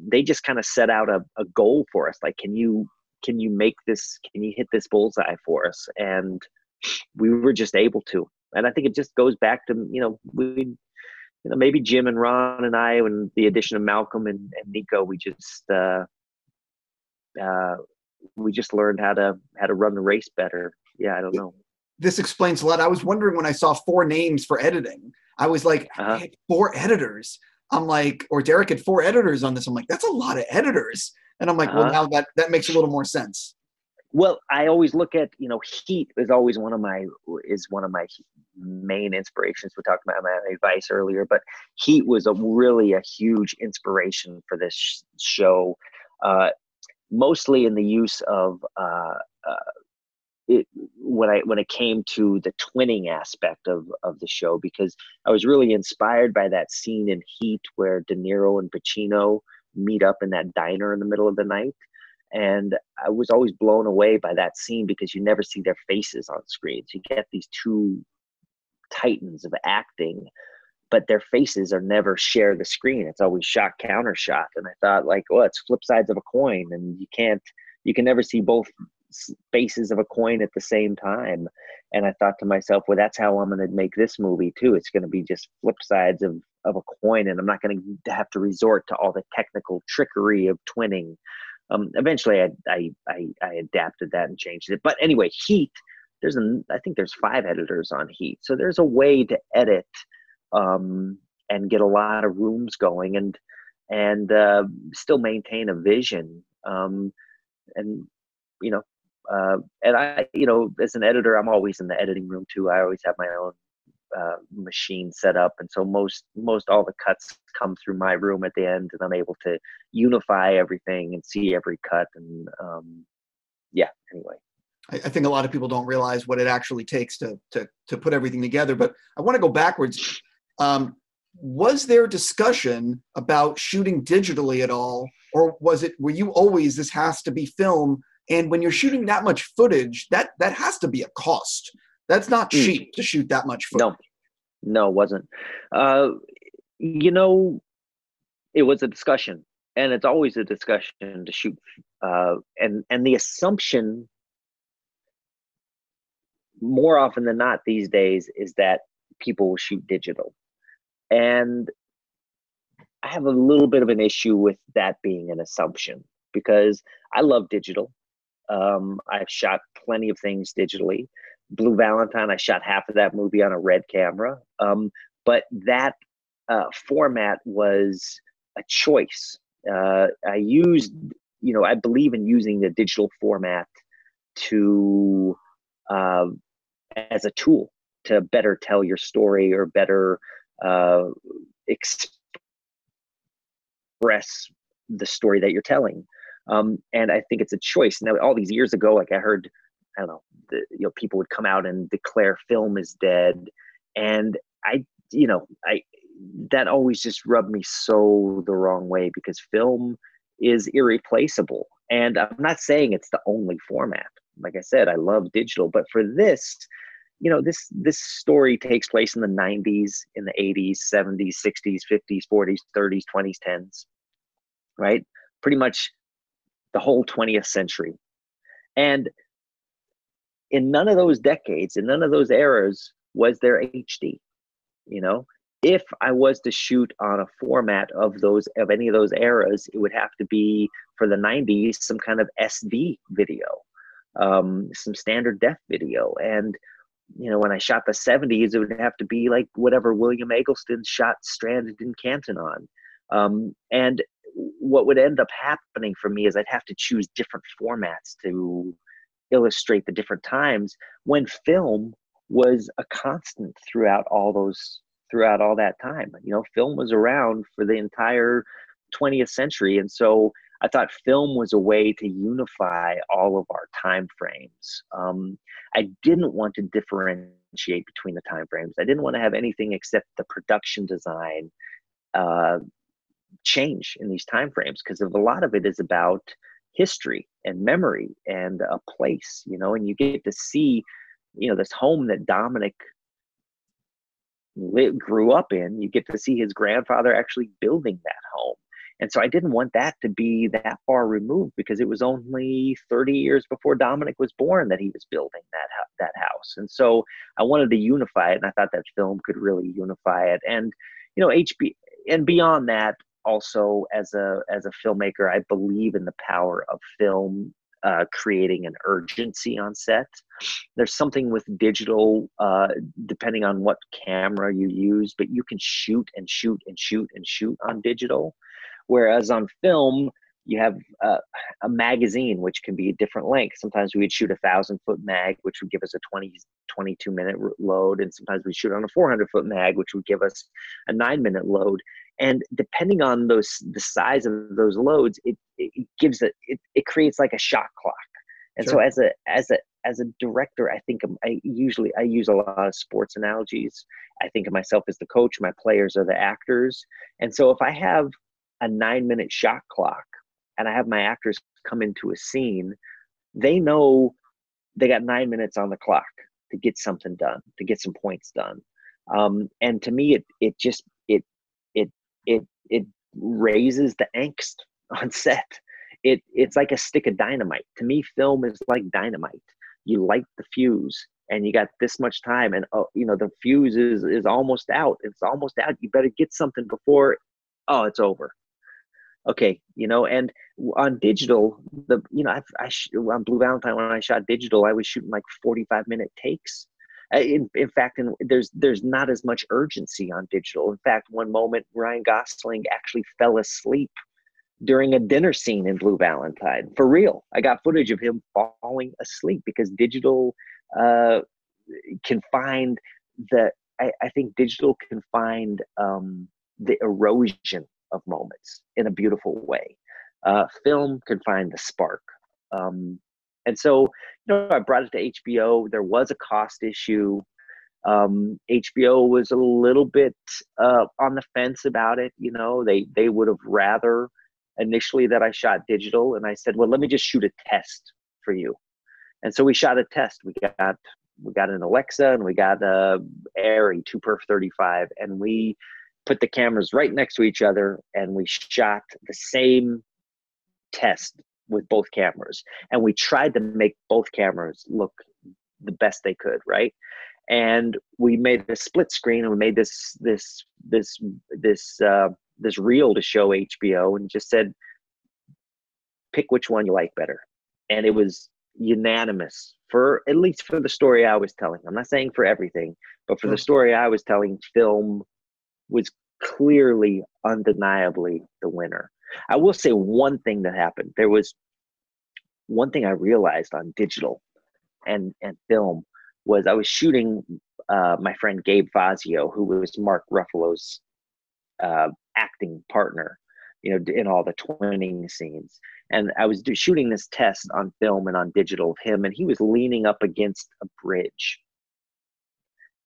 They just kind of set out a goal for us. Like, can you make this, can you hit this bullseye for us? And we were just able to. And I think it just goes back to, maybe Jim and Ron and I, and the addition of Malcolm and Nico, we just learned how to run the race better. Yeah, I don't know. This explains a lot. I was wondering when I saw 4 names for editing, I was like, I had 4 editors. I'm like, or Derek had 4 editors on this. I'm like, that's a lot of editors. And I'm like, well, now that makes a little more sense. Well, I always look at, Heat is always one of my main inspirations. We talked about my advice earlier, but Heat was really a huge inspiration for this show, mostly in the use of it when it came to the twinning aspect of the show, because I was really inspired by that scene in Heat where De Niro and Pacino meet up in that diner in the middle of the night. And I was always blown away by that scene because you never see their faces on screen. So you get these 2 titans of acting, but their faces are never share the screen. It's always shot counter shot. And I thought, like, oh, it's flip sides of a coin, and you can never see both faces of a coin at the same time. And I thought to myself, well, that's how I'm going to make this movie too. It's going to be just flip sides of a coin, and I'm not going to have to resort to all the technical trickery of twinning. Eventually I adapted that and changed it. But anyway, Heat, I think there's 5 editors on Heat. So there's a way to edit and get a lot of rooms going and still maintain a vision. And I, as an editor, I'm always in the editing room too. I always have my own machine set up, and so most all the cuts come through my room at the end, and I'm able to unify everything and see every cut. And anyway, I think a lot of people don't realize what it actually takes to put everything together. But I want to go backwards. Was there discussion about shooting digitally at all, or were you always, this has to be film? And when you're shooting that much footage, that has to be a cost. That's not cheap to shoot that much footage. No, it wasn't. It was a discussion, and it's always a discussion to shoot. And the assumption, more often than not these days, is that people will shoot digital. And I have a little bit of an issue with that being an assumption, because I love digital. I've shot plenty of things digitally. Blue Valentine, I shot half of that movie on a red camera. But that format was a choice. I believe in using the digital format to as a tool to better tell your story or better express the story that you're telling. And I think it's a choice. Now, all these years ago, like I heard, I don't know, people would come out and declare film is dead. And that always just rubbed me so the wrong way, because film is irreplaceable. And I'm not saying it's the only format. Like I said, I love digital, but for this, this story takes place in the 90s, in the 80s, 70s, 60s, 50s, 40s, 30s, 20s, 10s, right? Pretty much the whole 20th century. And in none of those decades, in none of those eras, was there HD. If I was to shoot on a format of any of those eras, it would have to be, for the 90s, some kind of SD video, some standard def video. And when I shot the 70s, it would have to be like whatever William Eggleston shot Stranded in Canton on. And what would end up happening for me is I'd have to choose different formats to illustrate the different times, when film was a constant throughout all that time. Film was around for the entire 20th century. And so I thought film was a way to unify all of our time frames. I didn't want to differentiate between the time frames. I didn't want to have anything except the production design change in these time frames, because a lot of it is about history and memory and a place, and you get to see, this home that Dominic grew up in. You get to see his grandfather actually building that home. And so I didn't want that to be that far removed, because it was only 30 years before Dominic was born that he was building that house. And so I wanted to unify it, and I thought that film could really unify it. And HBO, and beyond that, also as a filmmaker, I believe in the power of film creating an urgency on set. There's something with digital, depending on what camera you use, but you can shoot and shoot and shoot and shoot on digital. Whereas on film, you have a magazine, which can be a different length. Sometimes we would shoot 1,000-foot mag, which would give us a 22-minute load. And sometimes we shoot on a 400-foot mag, which would give us a 9-minute load. And depending on the size of those loads, it creates like a shot clock. And sure. So as a director, I think I use a lot of sports analogies. I think of myself as the coach. My players are the actors. And so if I have a 9-minute shot clock and I have my actors come into a scene, they know they got 9 minutes on the clock to get something done, to get some points done. And to me, it raises the angst on set. It's like a stick of dynamite. To me, film is like dynamite. You light the fuse and you got this much time, and the fuse is almost out. It's almost out. You better get something before it's over. Okay, and on digital, on Blue Valentine, when I shot digital, I was shooting like 45-minute takes. In fact, there's not as much urgency on digital. In fact, one moment Ryan Gosling actually fell asleep during a dinner scene in Blue Valentine. For real, I got footage of him falling asleep because digital can find I think digital can find the erosion of moments in a beautiful way. Film can find the spark. And so, I brought it to HBO. There was a cost issue. HBO was a little bit on the fence about it. They would have rather initially that I shot digital. And I said, well, let me just shoot a test for you. And so we shot a test. We got an Alexa and we got a Arri 2perf35, and we put the cameras right next to each other and we shot the same test with both cameras. And we tried to make both cameras look the best they could, right? And we made a split screen and we made this reel to show HBO and just said, pick which one you like better. And it was unanimous, at least for the story I was telling. I'm not saying for everything, but for the story I was telling, film was clearly, undeniably the winner. I will say one thing that happened. There was one thing I realized on digital and film was I was shooting my friend Gabe Fazio, who was Mark Ruffalo's acting partner, in all the twinning scenes. And I was shooting this test on film and on digital of him, and he was leaning up against a bridge.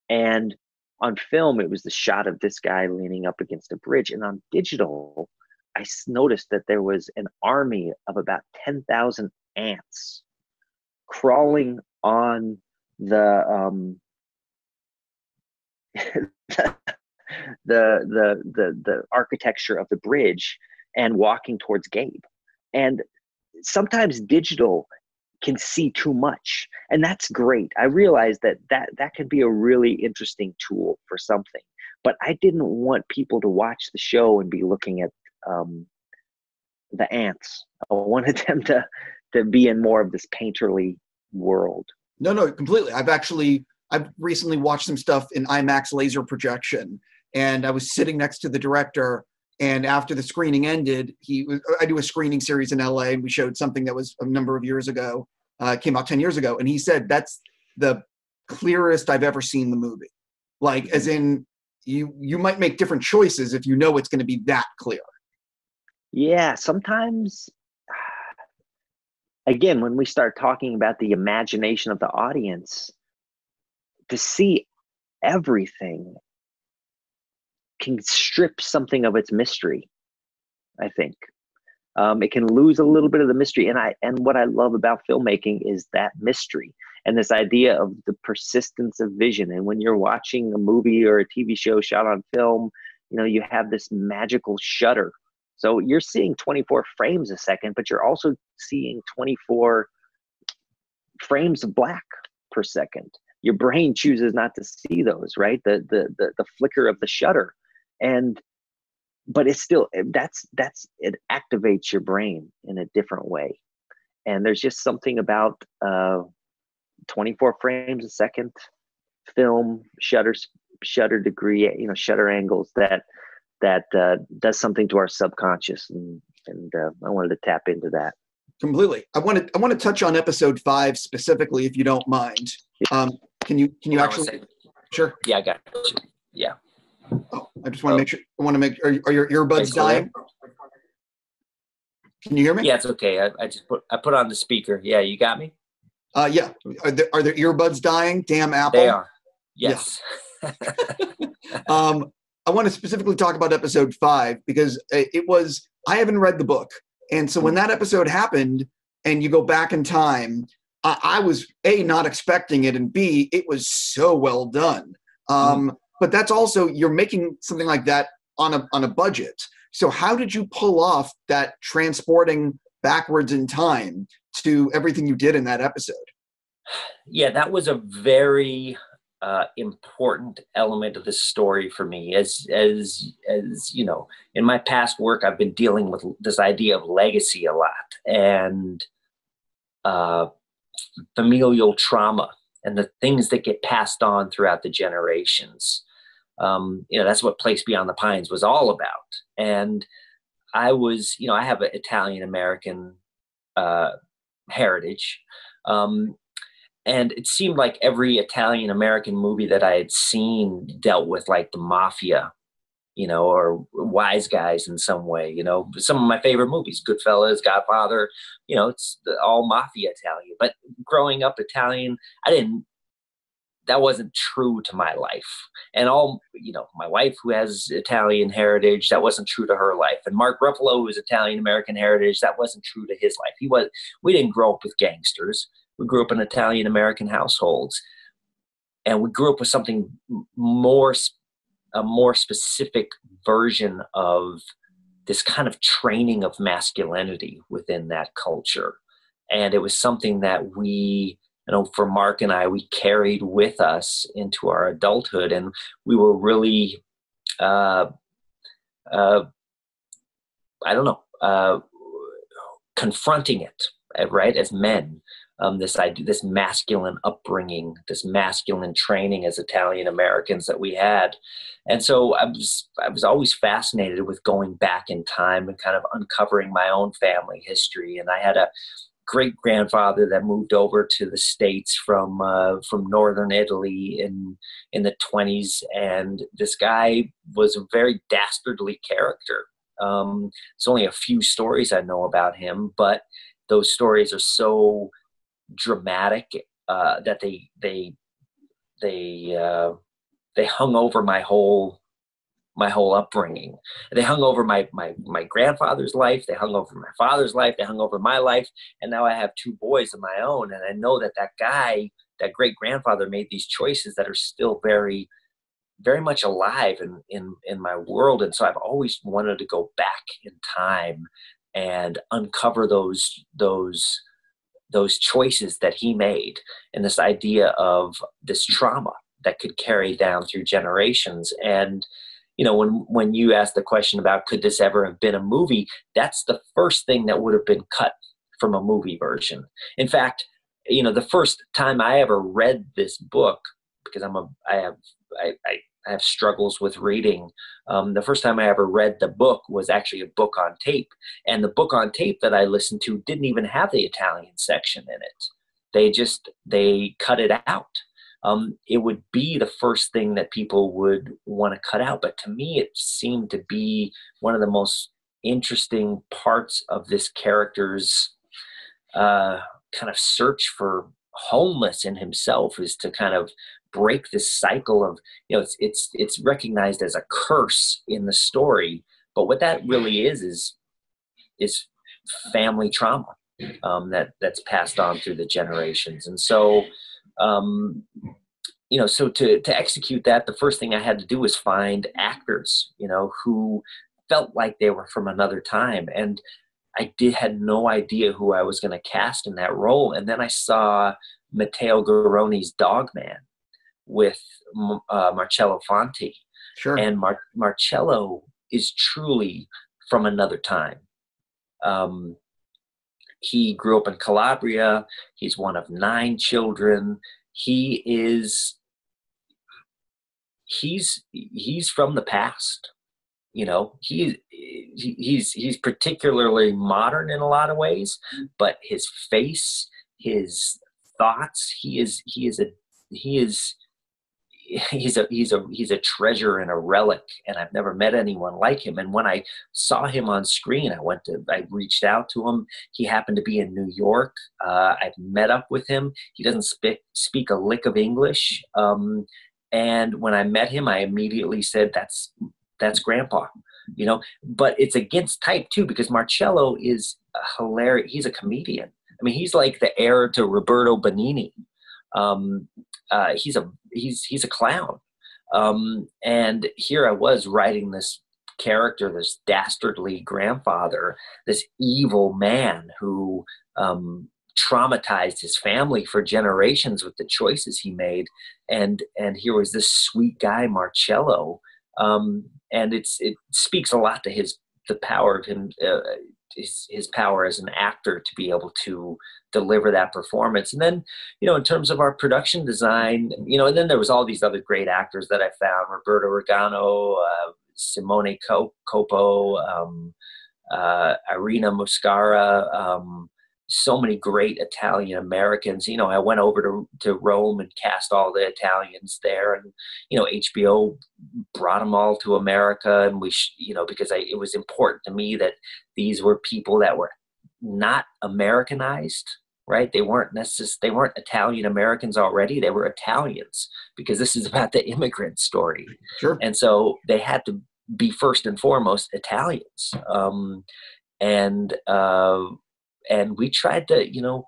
And on film, it was the shot of this guy leaning up against a bridge. And on digital, I noticed that there was an army of about 10,000 ants crawling on the the architecture of the bridge and walking towards Gabe. And sometimes digital can see too much, and that's great. I realized that can be a really interesting tool for something, but I didn't want people to watch the show and be looking at the ants. I wanted them to be in more of this painterly world. No, completely. I've recently watched some stuff in IMAX laser projection, and I was sitting next to the director, and after the screening ended, I do a screening series in LA, and we showed something that was a number of years ago, came out 10 years ago, and he said, that's the clearest I've ever seen the movie. Like, as in, you might make different choices if you know it's going to be that clear. Yeah, sometimes, again, when we start talking about the imagination of the audience, to see everything can strip something of its mystery, I think. It can lose a little bit of the mystery. And what I love about filmmaking is that mystery and this idea of the persistence of vision. And when you're watching a movie or a TV show shot on film, you have this magical shutter. So you're seeing 24 frames a second, but you're also seeing 24 frames of black per second. Your brain chooses not to see those, right? The flicker of the shutter. But it's still, it activates your brain in a different way. And there's just something about 24 frames a second film, shutter degree, shutter angles that does something to our subconscious, and I wanted to tap into that. Completely. I want to touch on episode 5 specifically, if you don't mind. Can you actually? Sure. Yeah, I got you. Yeah. Oh, I just want to make sure. Are your earbuds dying? Can you hear me? Yeah, it's okay. I put on the speaker. Yeah, you got me? Yeah. Are their earbuds dying? Damn Apple. They are. Yes. Yeah. I want to specifically talk about episode 5 because I haven't read the book. And so when that episode happened and you go back in time, I was A, not expecting it, and B, it was so well done. But that's also, you're making something like that on a budget. So how did you pull off that transporting backwards in time to everything you did in that episode? Yeah, that was a very important element of the story for me. As you know, in my past work, I've been dealing with this idea of legacy a lot, and familial trauma and the things that get passed on throughout the generations. That's what Place Beyond the Pines was all about. And I was, I have an Italian-American heritage. And it seemed like every Italian-American movie that I had seen dealt with like the mafia, or wise guys in some way. Some of my favorite movies, Goodfellas, Godfather, it's all mafia Italian. But growing up Italian, that wasn't true to my life. And my wife, who has Italian heritage, that wasn't true to her life. And Mark Ruffalo, who has Italian-American heritage, that wasn't true to his life. We didn't grow up with gangsters. We grew up in Italian-American households, and we grew up with something a more specific version of this kind of training of masculinity within that culture. And it was something that we, for Mark and I, we carried with us into our adulthood, and we were really, confronting it, right, as men. This idea, this masculine upbringing, this masculine training as Italian Americans that we had. And so I was always fascinated with going back in time and kind of uncovering my own family history. And I had a great grandfather that moved over to the States from northern Italy in the 1920s, and this guy was a very dastardly character. It's only a few stories I know about him, but those stories are so dramatic that they hung over my whole upbringing. They hung over my grandfather's life. They hung over my father's life. They hung over my life. And now I have 2 boys of my own. And I know that guy, that great grandfather, made these choices that are still very, very much alive in my world. And so I've always wanted to go back in time and uncover those choices that he made, and this idea of this trauma that could carry down through generations. And, when you asked the question about could this ever have been a movie, that's the first thing that would have been cut from a movie version. In fact, the first time I ever read this book, because I have struggles with reading. The first time I ever read the book was actually a book on tape. And the book on tape that I listened to didn't even have the Italian section in it. They cut it out. It would be the first thing that people would want to cut out. But to me, it seemed to be one of the most interesting parts of this character's kind of search for wholeness in himself, is to kind of break this cycle of, it's recognized as a curse in the story, but what that really is family trauma that's passed on through the generations. And so so to execute that, the first thing I had to do was find actors who felt like they were from another time, and I had no idea who I was going to cast in that role. And then I saw Matteo Garoni's Dogman with Marcello Fonti. Sure. And Marcello is truly from another time. He grew up in Calabria. He's one of 9 children. He's from the past. You know, he's particularly modern in a lot of ways, but his face, his thoughts, he's a treasure and a relic, and I've never met anyone like him. And when I saw him on screen, I reached out to him. He happened to be in New York. I met up with him. He doesn't speak a lick of English. And when I met him, I immediately said, that's Grandpa, you know. But it's against type too, because Marcello is hilarious. He's a comedian. I mean, he's like the heir to Roberto Benigni. He's a clown. And here I was writing this character, this dastardly grandfather, this evil man who traumatized his family for generations with the choices he made. And here was this sweet guy, Marcello. And it speaks a lot to the power of him, his power as an actor to be able to deliver that performance. And then, you know, in terms of our production design, you know, and then there was all these other great actors that I found: Roberto Regano, Simone Coppo, Irina Muscara, so many great Italian Americans. You know, I went over to Rome and cast all the Italians there, and, you know, HBO brought them all to America. And because it was important to me that these were people that were not Americanized, right? They weren't Italian Americans already. They were Italians, because this is about the immigrant story. Sure. And so they had to be first and foremost Italians. And we tried to, you know,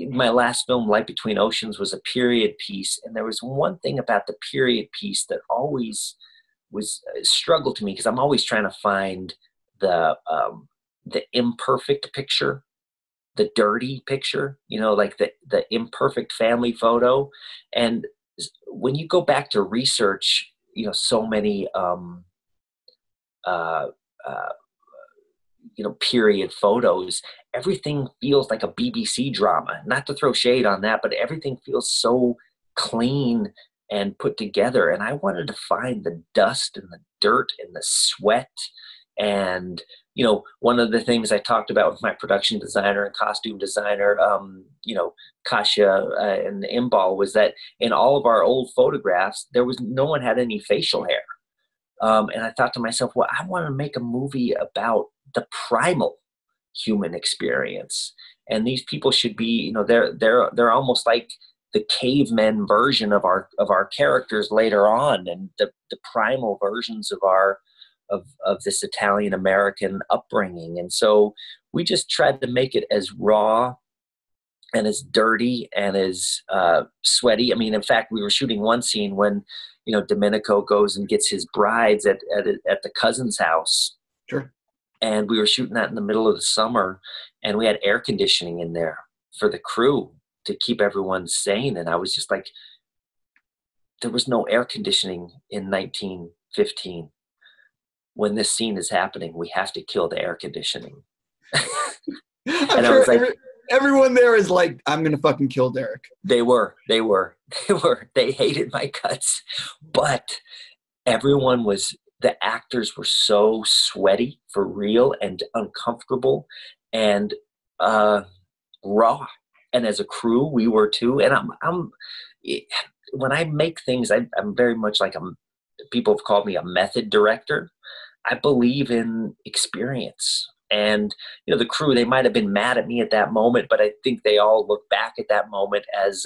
my last film, Light Between Oceans, was a period piece. And there was one thing about the period piece that always was a struggle to me, because I'm always trying to find the imperfect picture, the dirty picture, you know, like the imperfect family photo. And when you go back to research, you know, so many, you know, period photos, everything feels like a BBC drama. Not to throw shade on that, but everything feels so clean and put together. And I wanted to find the dust and the dirt and the sweat. And, you know, one of the things I talked about with my production designer and costume designer, you know, Kasia and Imbal, was that in all of our old photographs, no one had any facial hair. And I thought to myself, well, I want to make a movie about the primal human experience. And these people should be, you know, they're almost like the cavemen version of our characters later on, and the primal versions of this Italian American upbringing. And so we just tried to make it as raw and as dirty and as sweaty. I mean, in fact, we were shooting one scene when, you know, Domenico goes and gets his brides at the cousin's house. Sure. And we were shooting that in the middle of the summer, and we had air conditioning in there for the crew to keep everyone sane. And I was just like, there was no air conditioning in 1915. When this scene is happening, we have to kill the air conditioning. I'm sure everyone there is like, I'm going to fucking kill Derek. They hated my guts, but the actors were so sweaty for real and uncomfortable and raw. And as a crew, we were too. And when I make things, I'm very much like people have called me a method director. I believe in experience. And, you know, the crew, they might have been mad at me at that moment, but I think they all look back at that moment as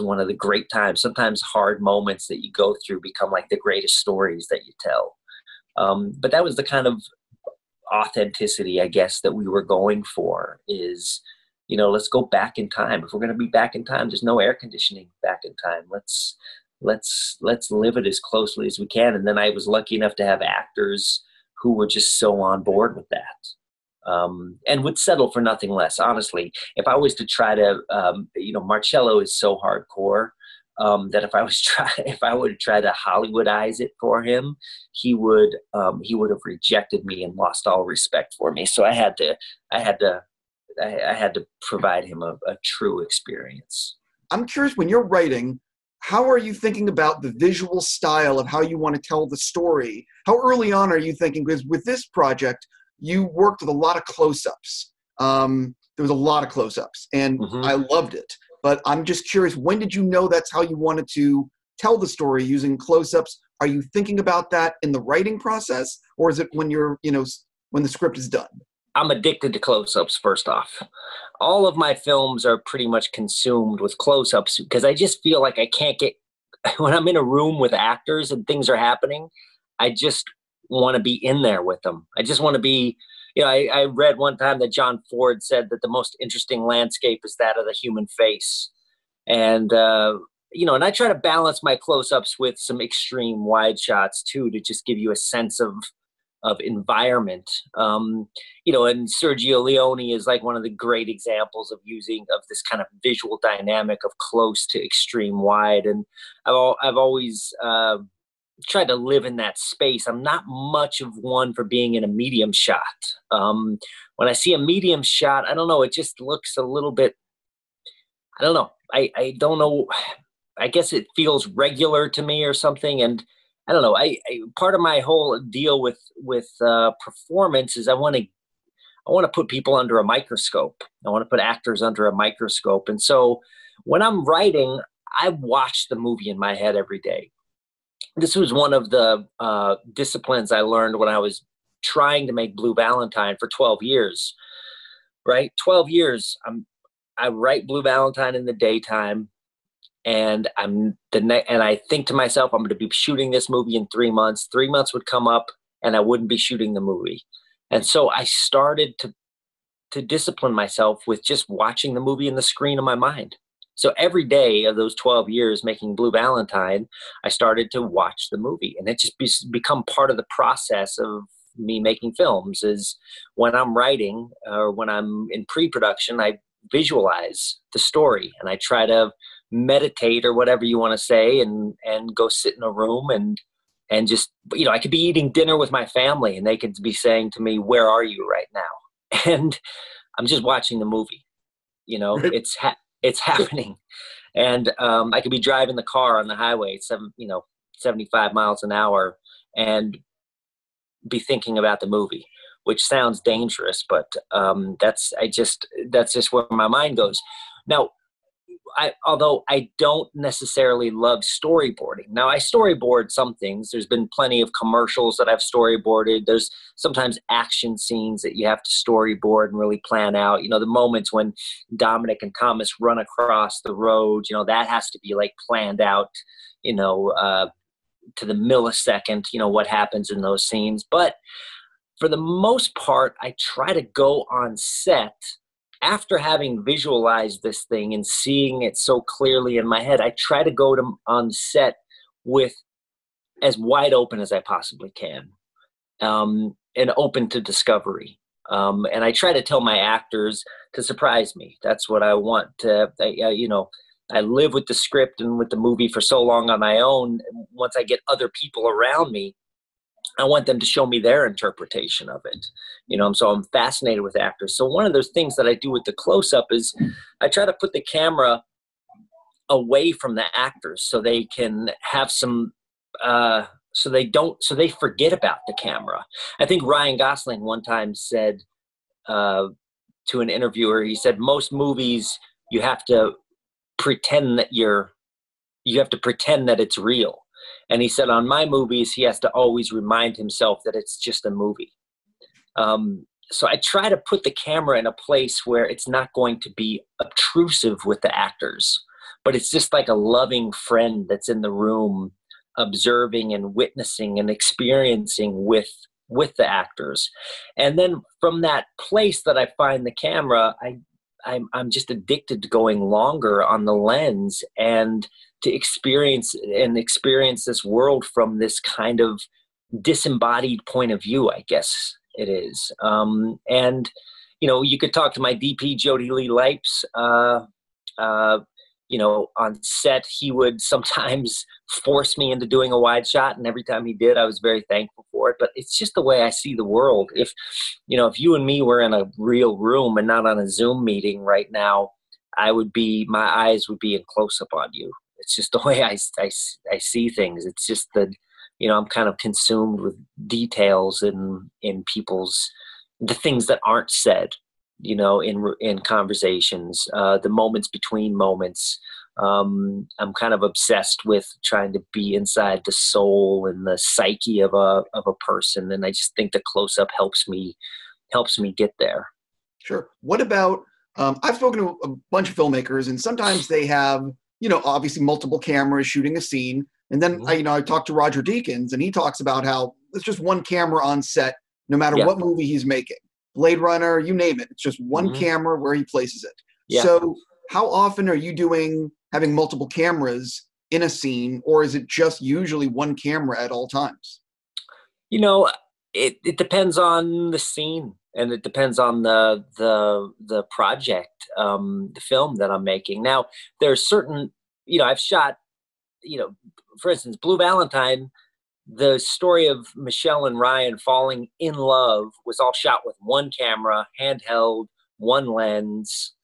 one of the great times. Sometimes hard moments that you go through become like the greatest stories that you tell. But that was the kind of authenticity, I guess, that we were going for, is, you know, let's go back in time. If we're going to be back in time, there's no air conditioning back in time. Let's live it as closely as we can. And then I was lucky enough to have actors who were just so on board with that, and would settle for nothing less. Honestly, if I was to try to, you know, Marcello is so hardcore that if I would try to Hollywoodize it for him, he would have rejected me and lost all respect for me. So I had to I had to provide him a true experience. I'm curious, when you're writing, how are you thinking about the visual style of how you want to tell the story? How early on are you thinking? Because with this project, you worked with a lot of close-ups. There was a lot of close-ups, and I loved it. But I'm just curious, when did you know that's how you wanted to tell the story using close-ups? Are you thinking about that in the writing process, or is it when you're, when the script is done? I'm addicted to close-ups, first off. All of my films are pretty much consumed with close-ups because I just feel like I can't get, when I'm in a room with actors and things are happening, I just want to be in there with them. I just want to be, I read one time that John Ford said that the most interesting landscape is that of the human face. And, and I try to balance my close-ups with some extreme wide shots too, to just give you a sense of environment. And Sergio Leone is like one of the great examples of this kind of visual dynamic of close to extreme wide. And I've always tried to live in that space. I'm not much of one for being in a medium shot. When I see a medium shot, I don't know, it just looks a little bit, I don't know. I don't know. I guess it feels regular to me or something. And I don't know. I part of my whole deal with performance is I want to put people under a microscope. I want to put actors under a microscope. And so when I'm writing, I watch the movie in my head every day. This was one of the disciplines I learned when I was trying to make Blue Valentine for 12 years. Right, 12 years. I write Blue Valentine in the daytime. And I think to myself, I'm going to be shooting this movie in 3 months. 3 months would come up and I wouldn't be shooting the movie. And so I started to discipline myself with just watching the movie in the screen of my mind. So every day of those 12 years making Blue Valentine, I started to watch the movie, and it just become part of the process of me making films. Is when I'm writing or when I'm in pre-production, I visualize the story and I try to meditate or whatever you want to say and go sit in a room and just, I could be eating dinner with my family and they could be saying to me, "Where are you right now?" And I'm just watching the movie. It's happening. And I could be driving the car on the highway at 75 miles an hour and be thinking about the movie, which sounds dangerous, but that's just where my mind goes. Now, although I don't necessarily love storyboarding. Now, I storyboard some things. There's been plenty of commercials that I've storyboarded. There's sometimes action scenes that you have to storyboard and really plan out. The moments when Dominic and Thomas run across the road, that has to be like planned out, to the millisecond, what happens in those scenes. But for the most part, I try to go on set after having visualized this thing and seeing it so clearly in my head. I try to go on set with as wide open as I possibly can, and open to discovery. And I try to tell my actors to surprise me. That's what I want to, I live with the script and with the movie for so long on my own. Once I get other people around me, I want them to show me their interpretation of it. So I'm fascinated with actors. So one of those things that I do with the close-up is I try to put the camera away from the actors so they can have some, so they forget about the camera. I think Ryan Gosling one time said to an interviewer, he said, most movies you have to pretend that it's real. And he said, on my movies, he has to always remind himself that it's just a movie. So I try to put the camera in a place where it's not going to be obtrusive with the actors, but it's just like a loving friend that's in the room, observing and witnessing and experiencing with the actors. And then from that place that I find the camera, I'm just addicted to going longer on the lens and to experience this world from this kind of disembodied point of view, I guess it is. And, you could talk to my DP, Jody Lee Lipes. on set, he would sometimes force me into doing a wide shot. And every time he did, I was very thankful for it. But it's just the way I see the world. If you and me were in a real room and not on a Zoom meeting right now, my eyes would be in close up on you. It's just the way I see things. It's just that, I'm kind of consumed with details in people's, the things that aren't said, in conversations, the moments between moments. I'm kind of obsessed with trying to be inside the soul and the psyche of a person. And I just think the close up helps me get there. Sure. What about, I've spoken to a bunch of filmmakers, and sometimes they have, obviously multiple cameras shooting a scene. And then, I talked to Roger Deakins, and he talks about how it's just one camera on set, no matter what movie he's making. Blade Runner, you name it. It's just one camera where he places it. Yeah. So how often are you having multiple cameras in a scene, or is it just usually one camera at all times? It depends on the scene, and it depends on the project, the film that I'm making. Now, there's certain, I've shot, for instance, Blue Valentine, the story of Michelle and Ryan falling in love was all shot with one camera, handheld, one lens,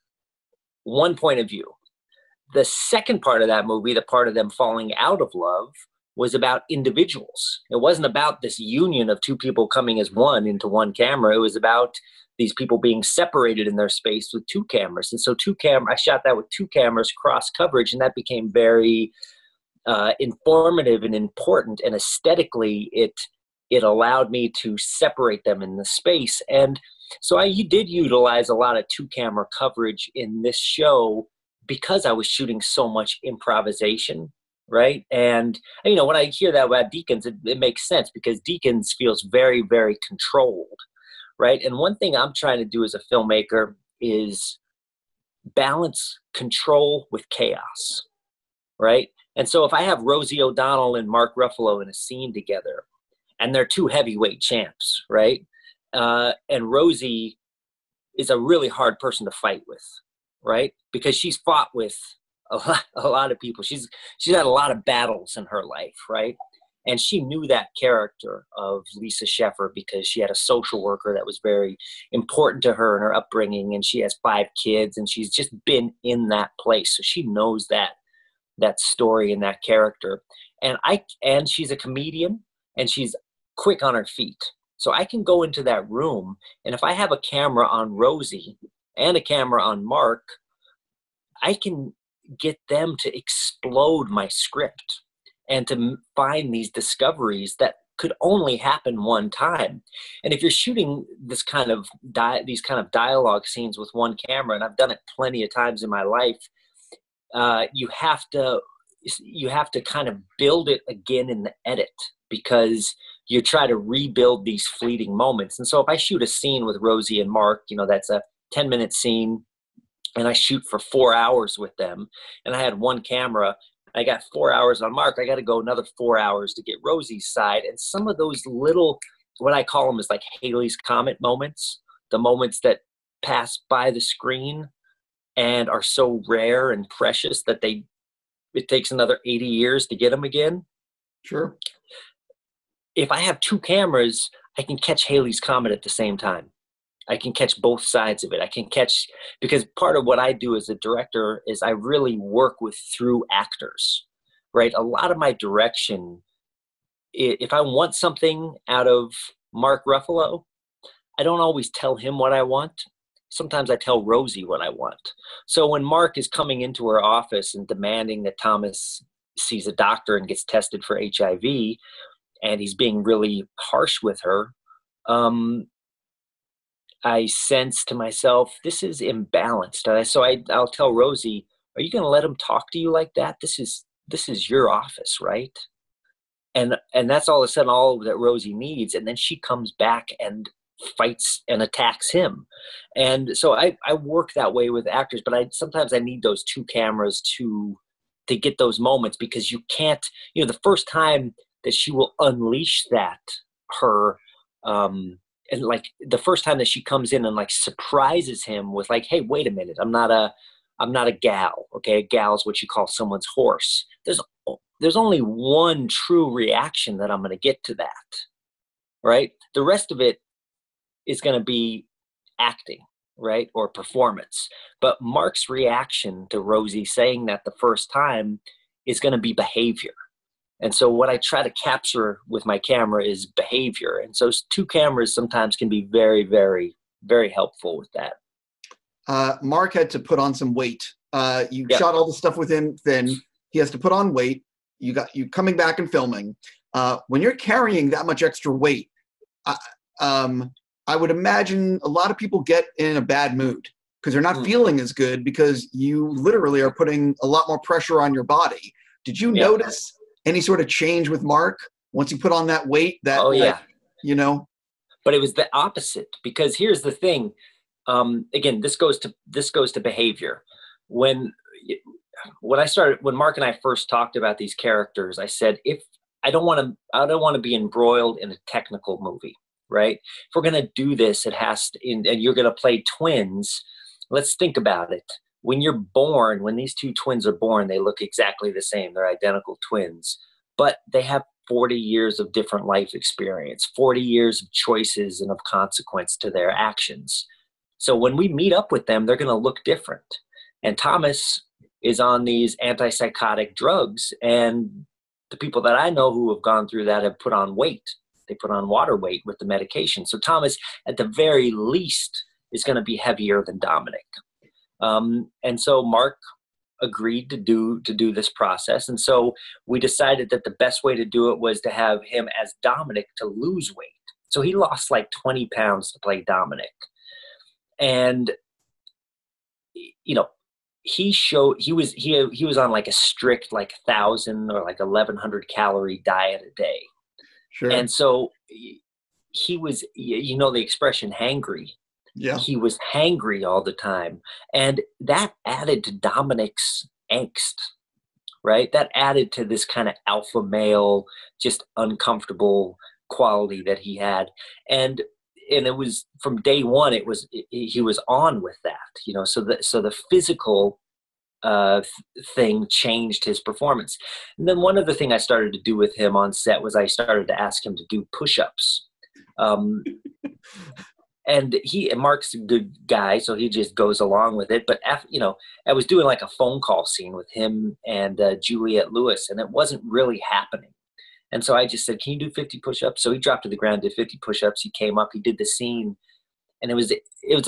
one point of view. The second part of that movie, the part of them falling out of love, was about individuals. It wasn't about this union of two people coming as one into one camera. It was about these people being separated in their space with two cameras. And so I shot that with two cameras, cross coverage, and that became very informative and important. And aesthetically, it allowed me to separate them in the space. And so I did utilize a lot of two camera coverage in this show because I was shooting so much improvisation. Right. And, when I hear that about Deakins, it makes sense, because Deakins feels very, very controlled. Right. And one thing I'm trying to do as a filmmaker is balance control with chaos. Right. And so if I have Rosie O'Donnell and Mark Ruffalo in a scene together, and they're two heavyweight champs, right? And Rosie is a really hard person to fight with, right? Because she's fought with a lot of people. She's had a lot of battles in her life, right? And she knew that character of Lisa Sheffer because she had a social worker that was very important to her in her upbringing, and she has 5 kids, and she's just been in that place. So she knows that story and that character. And she's a comedian, and she's quick on her feet. So I can go into that room, and if I have a camera on Rosie and a camera on Mark, I can get them to explode my script and to find these discoveries that could only happen one time. And if you're shooting these kind of dialogue scenes with one camera, and I've done it plenty of times in my life, you have to kind of build it again in the edit, because you try to rebuild these fleeting moments. And so if I shoot a scene with Rosie and Mark, that's a 10-minute scene, and I shoot for 4 hours with them, and I had one camera, I got 4 hours on Mark, I got to go another 4 hours to get Rosie's side. And some of those little, what I call them is like Halley's Comet moments, the moments that pass by the screen and are so rare and precious that it takes another 80 years to get them again. Sure. If I have 2 cameras, I can catch Halley's Comet at the same time. I can catch both sides of it. Because part of what I do as a director is I really work through actors, right? A lot of my direction, if I want something out of Mark Ruffalo, I don't always tell him what I want. Sometimes I tell Rosie what I want. So when Mark is coming into her office and demanding that Thomas sees a doctor and gets tested for HIV, and he's being really harsh with her, I sense to myself, this is imbalanced. So I'll tell Rosie, are you going to let him talk to you like that? This is your office, right? And that's all of a sudden all that Rosie needs. And then she comes back and fights and attacks him. And so I work that way with actors, but sometimes I need those 2 cameras to get those moments, because you can't, the first time that she will unleash and like the first time that she comes in and like surprises him with like, hey, wait a minute, I'm not I'm not a gal. Okay. A gal is what you call someone's horse. There's only one true reaction that I'm going to get to that. Right. The rest of it is going to be acting, right? Or performance. But Mark's reaction to Rosie saying that the first time is going to be behavior. And so what I try to capture with my camera is behavior. And so 2 cameras sometimes can be very, very, very helpful with that. Mark had to put on some weight. You shot all the stuff with him thin. He has to put on weight. You coming back and filming. When you're carrying that much extra weight, I would imagine a lot of people get in a bad mood because they're not feeling as good because you literally are putting a lot more pressure on your body. Did you notice any sort of change with Mark once you put on that weight? That, you know? But it was the opposite, because here's the thing. Again, this goes to behavior. When Mark and I first talked about these characters, I said, if I don't want to be embroiled in a technical movie, right? If we're going to do this, it has to, and you're going to play twins. Let's think about it. When you're born, when these 2 twins are born, they look exactly the same. They're identical twins, but they have 40 years of different life experience, 40 years of choices and of consequence to their actions. So when we meet up with them, they're going to look different. And Thomas is on these antipsychotic drugs, and the people that I know who have gone through that have put on weight. They put on water weight with the medication. So Thomas, at the very least, is going to be heavier than Dominic. And so Mark agreed to do this process. And so we decided that the best way to do it was to have him as Dominic to lose weight. So he lost like 20 pounds to play Dominic. And, you know, he was on like a strict, like 1,000 or like 1,100 calorie diet a day. Sure. And so he was, you know, the expression hangry. Yeah. He was hangry all the time. And that added to Dominic's angst, right? That added to this kind of alpha male, just uncomfortable quality that he had. And it was from day one, he was on with that, you know, so the physical thing changed his performance. And then one other thing I started to do with him on set was I started to ask him to do push-ups. And Mark's a good guy, so he just goes along with it. But after, you know, I was doing like a phone call scene with him and Juliette Lewis, and it wasn't really happening. And so I just said, "Can you do 50 push-ups?" So he dropped to the ground, did 50 push-ups. He came up, he did the scene, and it was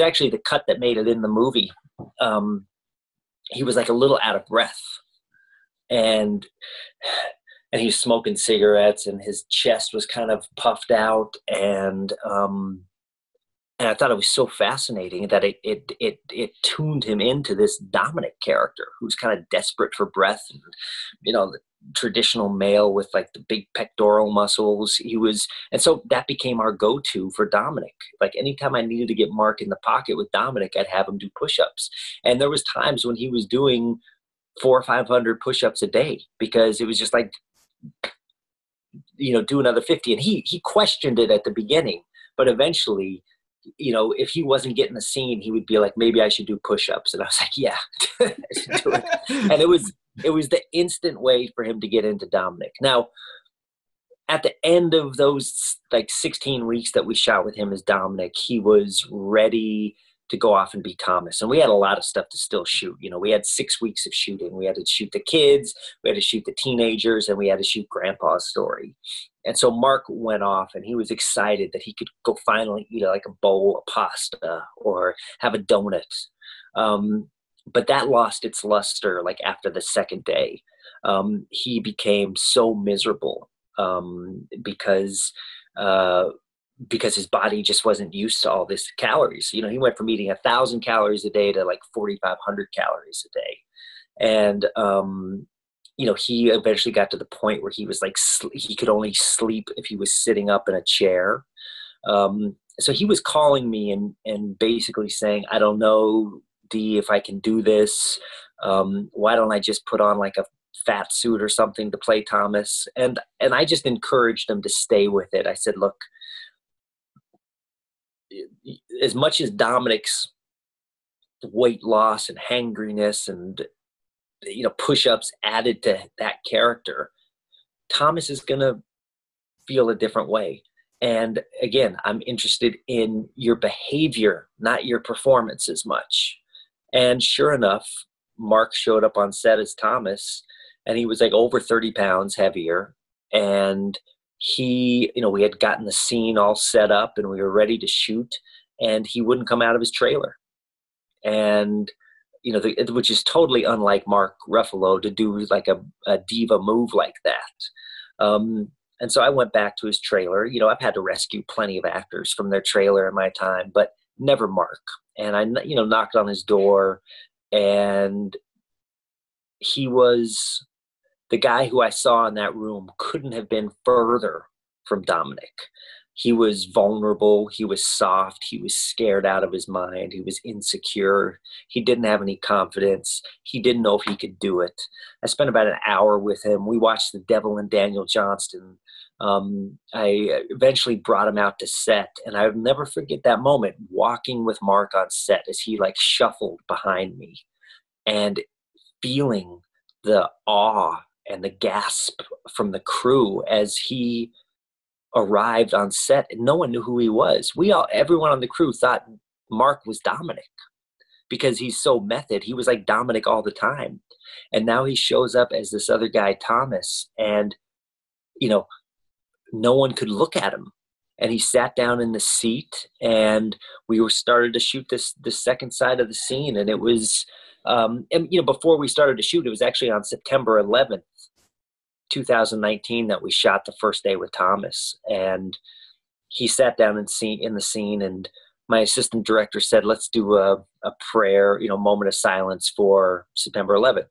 actually the cut that made it in the movie. He was like a little out of breath, and he was smoking cigarettes, and his chest was kind of puffed out, and I thought it was so fascinating that it tuned him into this Dominic character who's kind of desperate for breath, and, you know, the traditional male with like the big pectoral muscles. And so that became our go-to for Dominic. Like anytime I needed to get Mark in the pocket with Dominic, I'd have him do push-ups. And there was times when he was doing 400 or 500 push-ups a day, because it was just like, you know, do another 50. And he questioned it at the beginning, but eventually, you know, if he wasn't getting the scene, he would be like, maybe I should do push-ups. And I was like, yeah, I should do it. And it was the instant way for him to get into Dominic. Now, at the end of those like 16 weeks that we shot with him as Dominic, he was ready to go off and be Thomas. And we had a lot of stuff to still shoot. You know, we had 6 weeks of shooting. We had to shoot the kids, we had to shoot the teenagers, and we had to shoot Grandpa's story. And so Mark went off, and he was excited that he could go finally eat like a bowl of pasta or have a donut. But that lost its luster like after the second day. He became so miserable because his body just wasn't used to all this calories. You know, he went from eating 1,000 calories a day to like 4,500 calories a day. And, you know, he eventually got to the point where he was like, he could only sleep if he was sitting up in a chair. So he was calling me and basically saying, I don't know, D, if I can do this. Why don't I just put on like a fat suit or something to play Thomas? And I just encouraged him to stay with it. I said, look, as much as Dominic's weight loss and hangriness and, push-ups added to that character, Thomas is going to feel a different way. And again, I'm interested in your behavior, not your performance as much. And sure enough, Mark showed up on set as Thomas, and he was like over 30 pounds heavier. And he, we had gotten the scene all set up and we were ready to shoot, and he wouldn't come out of his trailer. And, which is totally unlike Mark Ruffalo to do like a diva move like that. And so I went back to his trailer. I've had to rescue plenty of actors from their trailer in my time, but never Mark. And I, knocked on his door, and he was the guy who I saw in that room couldn't have been further from Dominic. He was vulnerable. He was soft. He was scared out of his mind. He was insecure. He didn't have any confidence. He didn't know if he could do it. I spent about an hour with him. We watched The Devil and Daniel Johnston. I eventually brought him out to set, and I'll never forget that moment walking with Mark on set as he like shuffled behind me and feeling the awe and the gasp from the crew as he arrived on set, and no one knew who he was. Everyone on the crew thought Mark was Dominic because he's so method. He was like Dominic all the time. And now he shows up as this other guy, Thomas, and, no one could look at him. And he sat down in the seat, and we started to shoot the second side of the scene. And it was, before we started to shoot, it was actually on September 11th, 2019 that we shot the first day with Thomas. And he sat down in the scene, and my assistant director said, let's do a prayer, moment of silence for September 11th.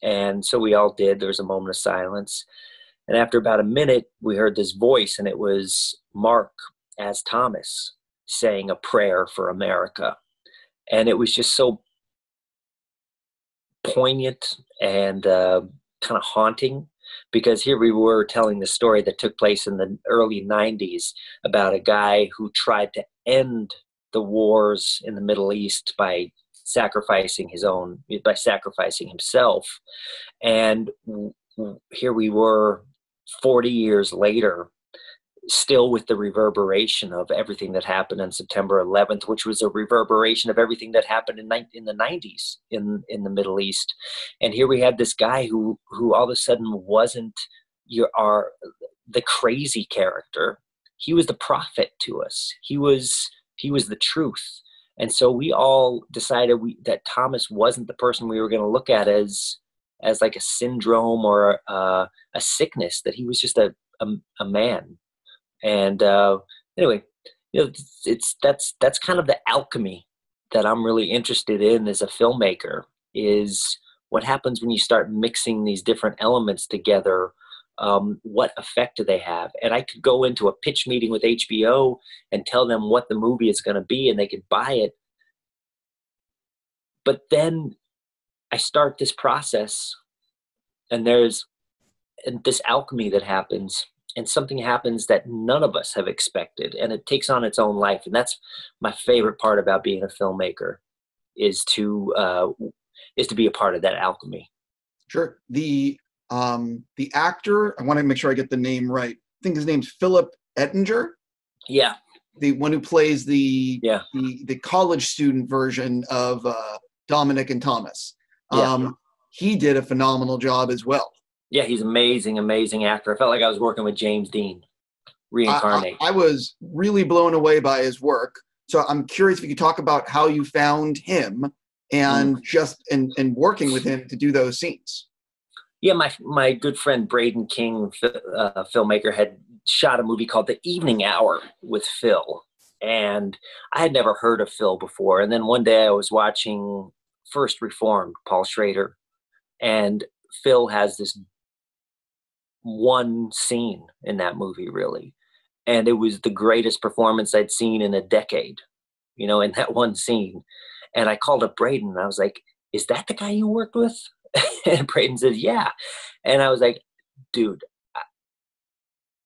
And so we all did. There was a moment of silence. And after about a minute, we heard this voice, and it was Mark as Thomas saying a prayer for America. And it was just so poignant and kind of haunting, because here we were telling the story that took place in the early 90s about a guy who tried to end the wars in the Middle East by sacrificing himself. And here we were 40 years later, still with the reverberation of everything that happened on September 11th, which was a reverberation of everything that happened in the 90s in the Middle East. And here we had this guy who all of a sudden wasn't the crazy character. He was the prophet to us. He was the truth. And so we all decided that Thomas wasn't the person we were going to look at as like a syndrome or a sickness, that he was just a man. And anyway, that's kind of the alchemy that I'm really interested in as a filmmaker, is what happens when you start mixing these different elements together. What effect do they have? And I could go into a pitch meeting with HBO and tell them what the movie is going to be, and they could buy it. But then I start this process, and there's this alchemy that happens, and something happens that none of us have expected, and it takes on its own life. And that's my favorite part about being a filmmaker, is to be a part of that alchemy. Sure. The actor, I want to make sure I get the name right. I think his name's Philip Ettinger. Yeah. The one who plays the college student version of Dominic and Thomas. He did a phenomenal job as well. Yeah, he's amazing, amazing actor. I felt like I was working with James Dean, reincarnate. I was really blown away by his work. So I'm curious if you could talk about how you found him and and working with him to do those scenes. Yeah, my good friend Braden King, filmmaker, had shot a movie called The Evening Hour with Phil. And I had never heard of Phil before. And then one day I was watching First Reformed, Paul Schrader, and Phil has this one scene in that movie, really. And it was the greatest performance I'd seen in a decade, in that one scene. And I called up Braden, and I was like, is that the guy you worked with? And Braden said, yeah. And I was like, dude,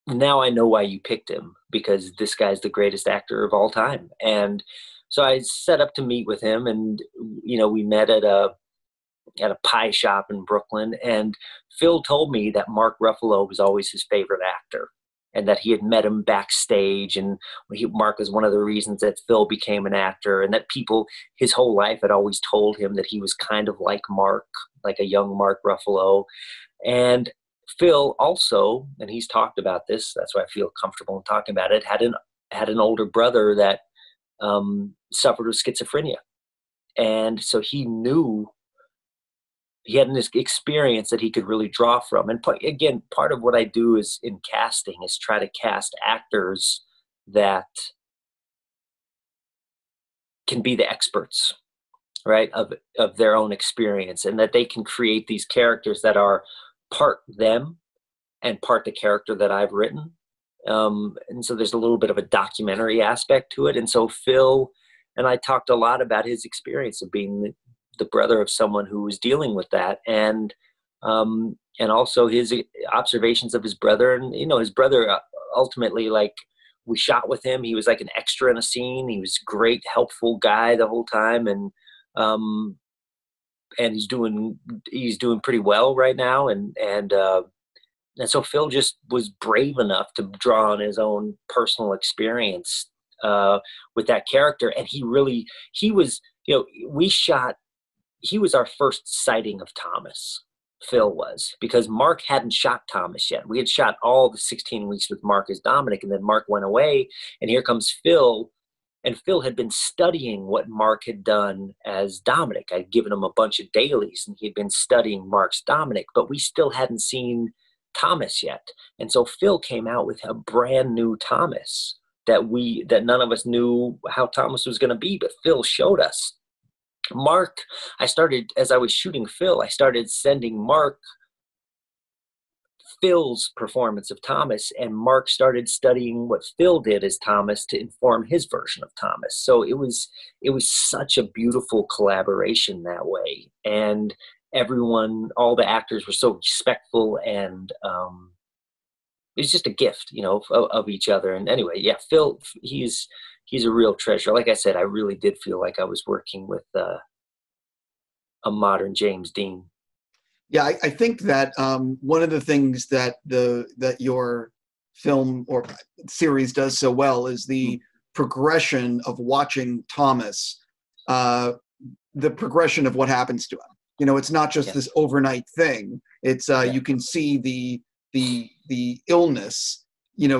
now I know why you picked him, because this guy's the greatest actor of all time. And so I set up to meet with him, and we met at a pie shop in Brooklyn, and Phil told me that Mark Ruffalo was always his favorite actor, and that he had met him backstage, and Mark was one of the reasons that Phil became an actor, and that people his whole life had always told him that he was kind of like Mark, like a young Mark Ruffalo. And Phil also, and he's talked about this, that's why I feel comfortable in talking about it, had an older brother that suffered with schizophrenia. And so he knew he had this experience that he could really draw from. And again, part of what I do is in casting is try to cast actors that can be the experts, right, of their own experience, and that they can create these characters that are part them and part the character that I've written. And so there's a little bit of a documentary aspect to it. And so Phil and I talked a lot about his experience of being the brother of someone who was dealing with that, and also his observations of his brother. And his brother ultimately, like, we shot with him. He was like an extra in a scene. He was a great, helpful guy the whole time, and he's doing pretty well right now. And so Phil just was brave enough to draw on his own personal experience with that character. And he was, he was our first sighting of Thomas. Phil was, because Mark hadn't shot Thomas yet. We had shot all the 16 weeks with Mark as Dominic, and then Mark went away, and here comes Phil. And Phil had been studying what Mark had done as Dominic. I'd given him a bunch of dailies, and he had been studying Mark's Dominic, but we still hadn't seen Thomas yet. And so Phil came out with a brand new Thomas that none of us knew how Thomas was going to be, but Phil showed us. Mark, as I was shooting Phil, I started sending Mark Phil's performance of Thomas, and Mark started studying what Phil did as Thomas to inform his version of Thomas. So it was such a beautiful collaboration that way. And all the actors were so respectful, and it was just a gift, of each other. And anyway, yeah, Phil, he's a real treasure. Like I said, I really did feel like I was working with a modern James Dean. Yeah, I think that one of the things that your film or series does so well is the progression of watching Thomas, the progression of what happens to him. It's not just this overnight thing. It's you can see the illness,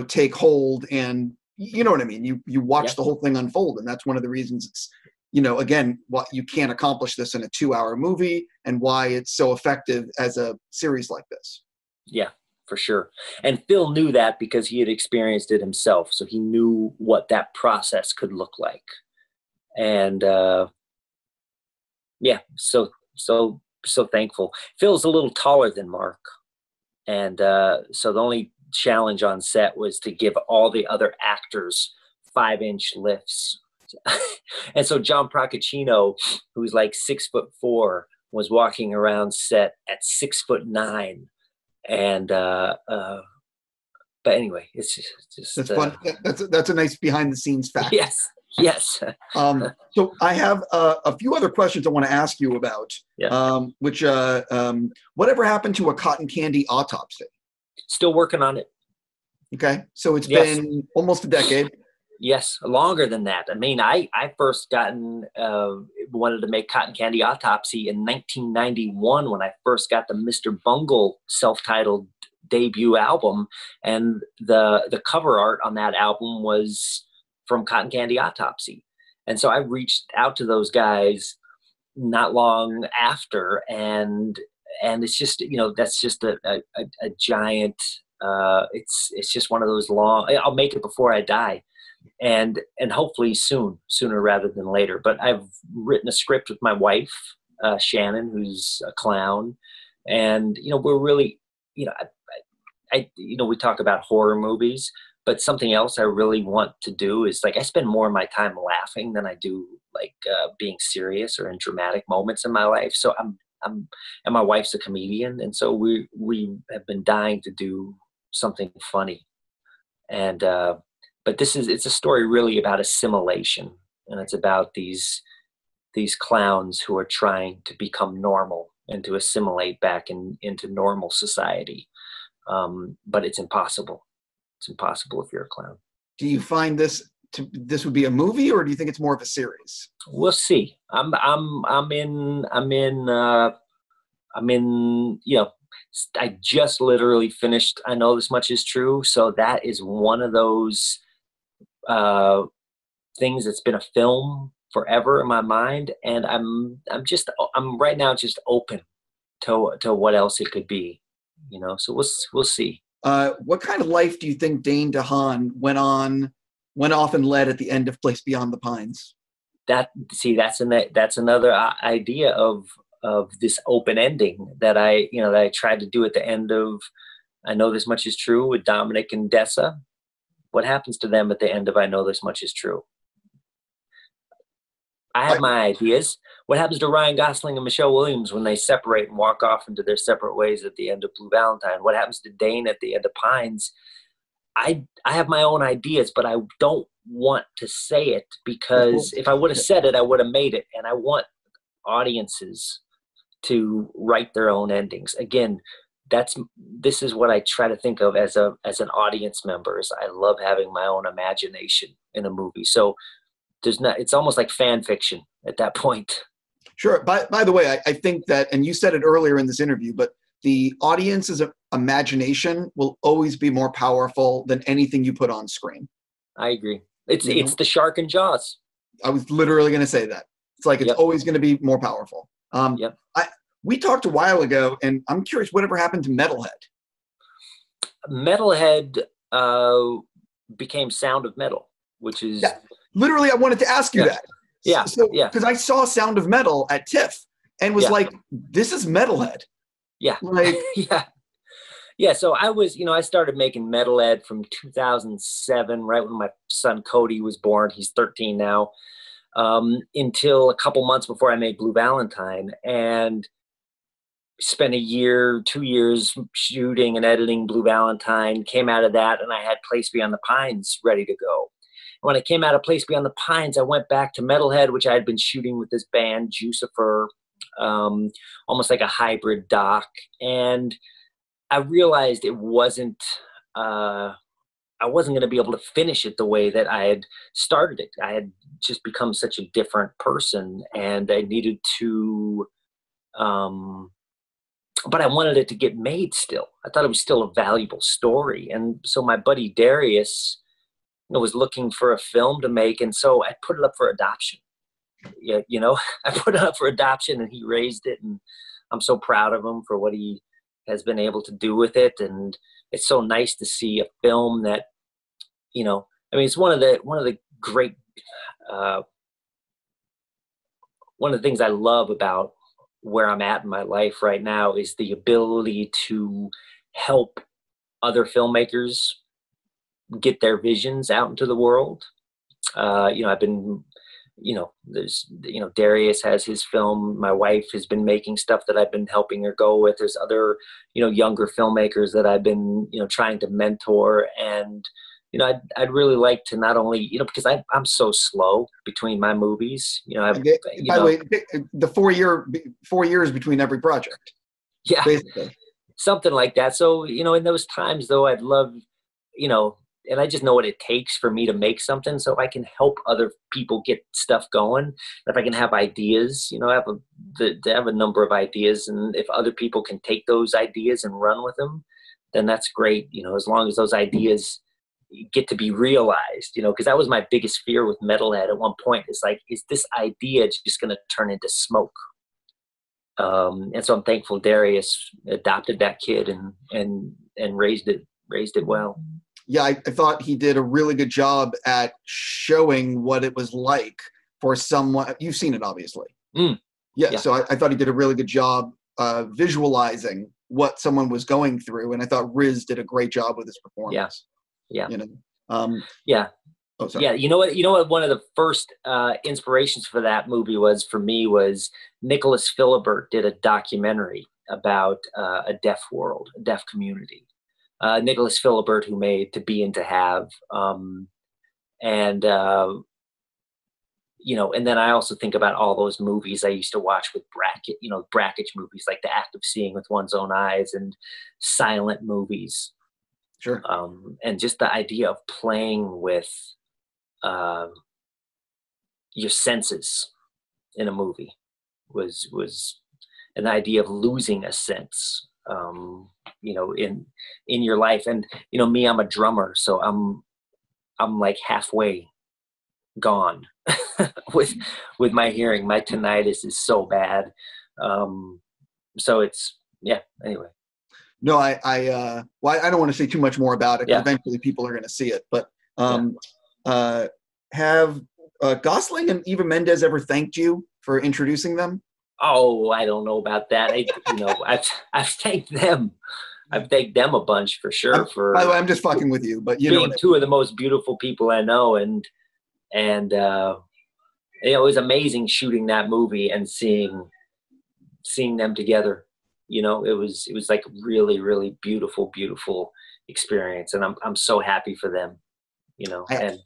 take hold, and you know what I mean? You watch the whole thing unfold, and that's one of the reasons it's, again, what you can't accomplish this in a 2-hour movie, and why it's so effective as a series like this. Yeah, for sure. And Phil knew that because he had experienced it himself. So he knew what that process could look like. And so thankful. Phil's a little taller than Mark. And so the only challenge on set was to give all the other actors 5-inch lifts. And so John Procaccino, who's like 6'4", was walking around set at 6'9", and but anyway, it's just that's fun. That's a nice behind the scenes fact. Yes. So I have a few other questions I want to ask you about. Which whatever happened to a cotton candy autopsy? Still working on it. Okay, so it's been almost a decade. Yes, longer than that. I mean, I first wanted to make Cotton Candy Autopsy in 1991 when I first got the Mr. Bungle self-titled debut album, and the cover art on that album was from Cotton Candy Autopsy. And so I reached out to those guys not long after, and it's just, that's just a giant, it's just one of those long, I'll make it before I die. And hopefully sooner rather than later. But I've written a script with my wife, Shannon, who's a clown, and we're really, we talk about horror movies, but something else I really want to do is, like, I spend more of my time laughing than I do being serious or in dramatic moments in my life. So and my wife's a comedian, and so we have been dying to do something funny, and. But it's a story really about assimilation and it's about these clowns who are trying to become normal and to assimilate back into normal society. But it's impossible. It's impossible if you're a clown. Do you find this would be a movie, or do you think it's more of a series? We'll see. I'm in, you know, I just literally finished I Know This Much Is True. So that is one of those things that's been a film forever in my mind. And I'm right now just open to what else it could be, you know, so we'll see. What kind of life do you think Dane DeHaan went off and led at the end of Place Beyond the Pines? That's another idea of this open ending that I tried to do at the end of I Know This Much Is True with Dominic and Dessa. What happens to them at the end of I Know This Much Is True? I have my ideas. What happens to Ryan Gosling and Michelle Williams when they separate and walk off into their separate ways at the end of Blue Valentine? What happens to Dane at the end of Pines? I have my own ideas, but I don't want to say it, because if I would have said it, I would have made it. And I want audiences to write their own endings. Again, this is what I try to think of as an audience member. Is I love having my own imagination in a movie. So it's almost like fan fiction at that point. Sure. By the way, I think that, and you said it earlier in this interview, but the audience's imagination will always be more powerful than anything you put on screen. I agree. It's the shark in Jaws. I was literally going to say that. It's like, it's always going to be more powerful. We talked a while ago, and I'm curious, whatever happened to Metalhead? Metalhead became Sound of Metal, which is... Yeah. Literally, I wanted to ask you that. Yeah. Because I saw Sound of Metal at TIFF and was like, this is Metalhead. Yeah. Like, Yeah. So I started making Metalhead from 2007, right when my son Cody was born. He's 13 now. Until a couple months before I made Blue Valentine, and spent 2 years shooting and editing Blue Valentine. Came out of that, and I had Place Beyond the Pines ready to go. When I came out of Place Beyond the Pines, I went back to Metalhead, which I had been shooting with this band, Jucifer, almost like a hybrid doc. And I realized I wasn't going to be able to finish it the way that I had started it. I had just become such a different person, and I needed to, but I wanted it to get made still. I thought it was still a valuable story. And so my buddy Darius was looking for a film to make. And so I put it up for adoption. I put it up for adoption, and he raised it. And I'm so proud of him for what he has been able to do with it. And it's so nice to see a film that, it's one of the great, one of the things I love about where I'm at in my life right now is the ability to help other filmmakers get their visions out into the world. I've been, Darius has his film. My wife has been making stuff that I've been helping her go with. There's other, younger filmmakers that I've been, trying to mentor. And, I'd really like to not only, because I'm so slow between my movies, by the way, the 4 years between every project. Yeah, basically. Something like that. So, in those times though, I'd love, and I just know what it takes for me to make something. So if I can help other people get stuff going, if I can have ideas, I have a number of ideas. And if other people can take those ideas and run with them, then that's great. As long as those ideas get to be realized, because that was my biggest fear with Metalhead at one point. It's like, is this idea just going to turn into smoke? And so I'm thankful Darius adopted that kid and raised it well. Yeah, I thought he did a really good job at showing what it was like for someone. You've seen it, obviously. Yeah. So I thought he did a really good job visualizing what someone was going through, and I thought Riz did a great job with his performance. Yeah. Yeah. Oh, sorry. Yeah. You know what? One of the first inspirations for that movie was Nicholas Philibert did a documentary about a deaf world, a deaf community. Nicholas Philibert, who made To Be and To Have. and then I also think about all those movies I used to watch with brackage movies, like The Act of Seeing with One's Own Eyes and silent movies. Sure. And just the idea of playing with your senses in a movie was an idea of losing a sense, in your life. And, me, I'm a drummer, so I'm like halfway gone with my hearing. My tinnitus is so bad. So it's, anyway. No, I don't want to say too much more about it, because eventually people are going to see it. But have Gosling and Eva Mendes ever thanked you for introducing them? Oh, I don't know about that. I've thanked them. I've thanked them a bunch for sure. By the way, I'm just fucking with you, but being two of the most beautiful people I know, and it was amazing shooting that movie and seeing them together. It was like really, really beautiful experience, and I'm so happy for them. And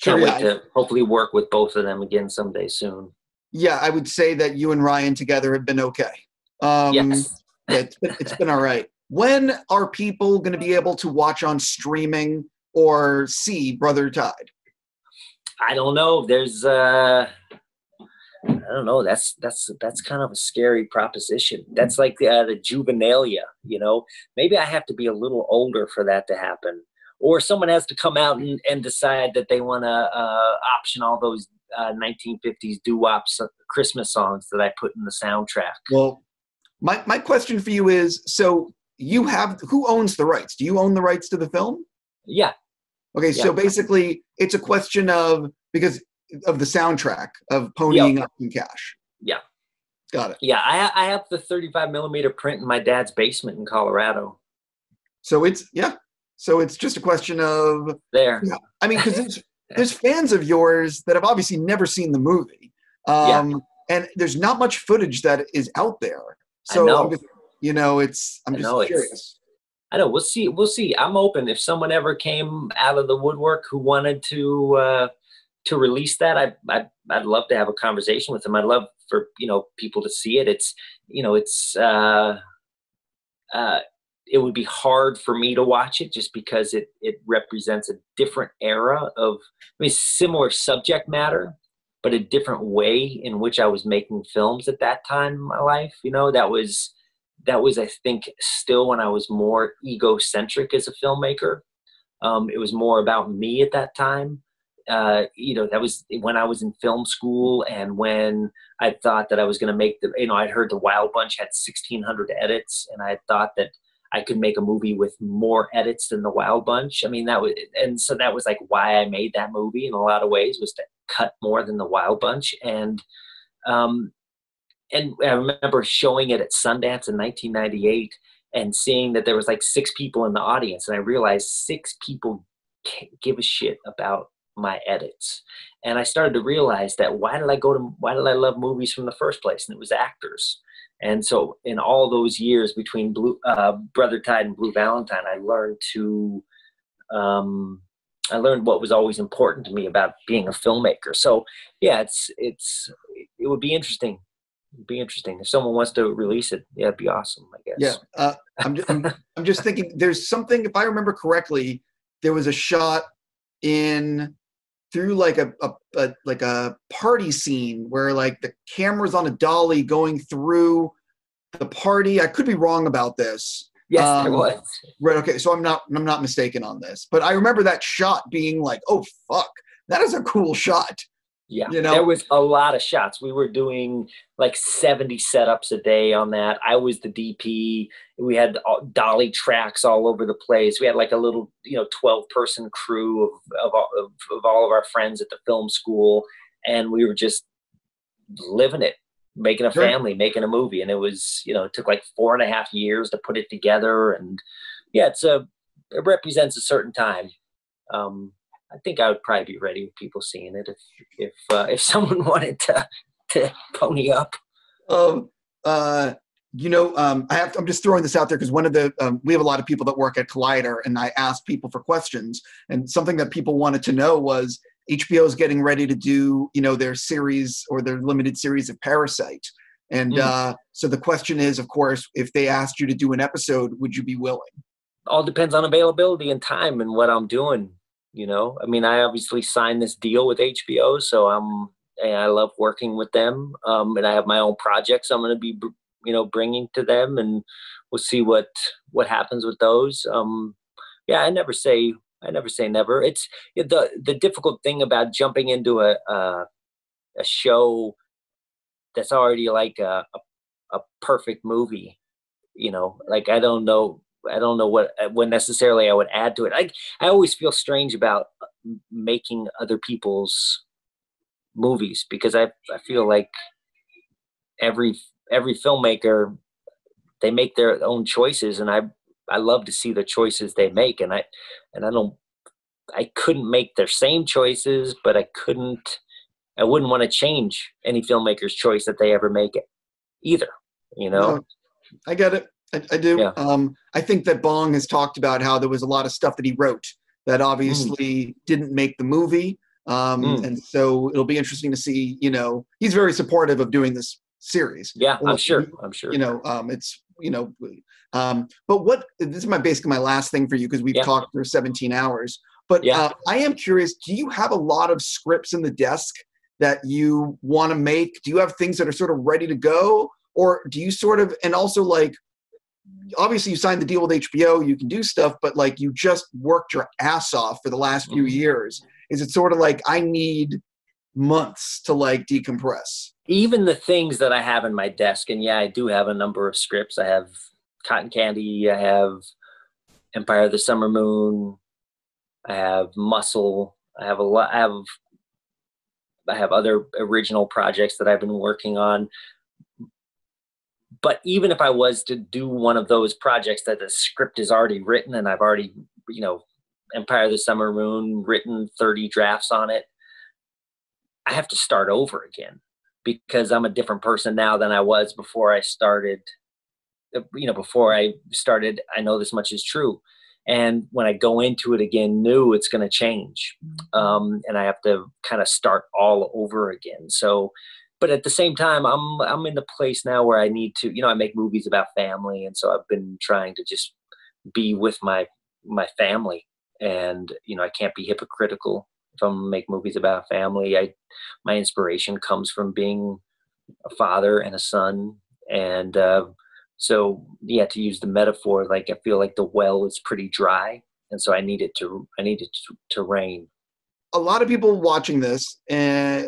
can't wait to hopefully work with both of them again someday soon. Yeah, I would say that you and Ryan together have been okay. Yes. It's been all right. When are people going to be able to watch on streaming or see Brother Tide? I don't know. There's I don't know. That's kind of a scary proposition. That's like the juvenilia, Maybe I have to be a little older for that to happen. Or someone has to come out and decide that they want to option all those 1950s doo-wop Christmas songs that I put in the soundtrack. Well, my question for you is, so who owns the rights? Do you own the rights to the film? Yeah. Okay, so basically it's a question of, because of the soundtrack, of ponying up some cash. Yeah. Got it. Yeah, I have the 35 millimeter print in my dad's basement in Colorado. So it's just a question of there. Yeah, I mean, because there's fans of yours that have obviously never seen the movie, and there's not much footage that is out there. So I'm just curious. I know. We'll see. I'm open. If someone ever came out of the woodwork who wanted to release that, I'd love to have a conversation with them. I'd love for people to see it. It would be hard for me to watch it just because it represents a different era of, similar subject matter, but a different way in which I was making films at that time in my life. That was, I think, still when I was more egocentric as a filmmaker. It was more about me at that time. That was when I was in film school, and when I thought that I was going to make I'd heard the Wild Bunch had 1,600 edits, and I thought that I could make a movie with more edits than the Wild Bunch. So that was like why I made that movie in a lot of ways, was to cut more than the Wild Bunch. And I remember showing it at Sundance in 1998 and seeing that there was like 6 people in the audience. And I realized 6 people can't give a shit about my edits. And I started to realize that why did I love movies from the first place? And it was actors. And so in all those years between Brother Tide and Blue Valentine, I learned what was always important to me about being a filmmaker. So yeah, it would be interesting. It'd be interesting if someone wants to release it. Yeah, it'd be awesome, I guess. Yeah, I'm just thinking. There's something, if I remember correctly, there was a shot through like a party scene where like the camera's on a dolly going through the party. I could be wrong about this. Yes, there was. Right. Okay. So I'm not mistaken on this, but I remember that shot being like, oh fuck, that is a cool shot. Yeah, there was a lot of shots. We were doing like 70 setups a day on that. I was the DP. We had dolly tracks all over the place. We had like a little, 12-person crew of all of our friends at the film school, and we were just living it, making a family, making a movie. And it was, it took like 4.5 years to put it together. And yeah, it represents a certain time. I think I would probably be ready with people seeing it if someone wanted to pony up. I'm just throwing this out there because one of we have a lot of people that work at Collider, and I asked people for questions, and something that people wanted to know was, HBO is getting ready to do, their series or their limited series of Parasite. And so the question is, of course, if they asked you to do an episode, would you be willing? All depends on availability and time and what I'm doing. I mean, I obviously signed this deal with HBO, so I love working with them. And I have my own projects I'm going to be, bringing to them, and we'll see what happens with those. Yeah, I never say never. It's the difficult thing about jumping into a show that's already like a perfect movie. Like I don't know what necessarily I would add to it. I always feel strange about making other people's movies, because I feel like every filmmaker, they make their own choices, and I love to see the choices they make, and I couldn't make their same choices, but I wouldn't want to change any filmmaker's choice that they ever make either. No, I get it. I do. Yeah. I think that Bong has talked about how there was a lot of stuff that he wrote that obviously didn't make the movie. And so it'll be interesting to see, he's very supportive of doing this series. Yeah, well, I'm sure. It's, but this is basically my last thing for you, because we've talked for 17 hours, but I am curious, do you have a lot of scripts in the desk that you want to make? Do you have things that are sort of ready to go? Or do you and also like, obviously you signed the deal with HBO, you can do stuff, but like you just worked your ass off for the last few years. Is it sort of like, I need months to like decompress? Even the things that I have in my desk, and I do have a number of scripts. I have Cotton Candy, I have Empire of the Summer Moon, I have Muscle, I have I have other original projects that I've been working on. But even if I was to do one of those projects that the script is already written, and I've already, Empire of the Summer Moon, written 30 drafts on it, I have to start over again, because I'm a different person now than I was before I started. I know this much is true. And when I go into it again new, it's going to change. And I have to kind of start all over again. So, but at the same time, I'm in the place now where I need to, I make movies about family. And so I've been trying to just be with my family, and, I can't be hypocritical if I'm make movies about family. My inspiration comes from being a father and a son. And, so to use the metaphor, like I feel like the well is pretty dry, and so I need it to rain. A lot of people watching this, I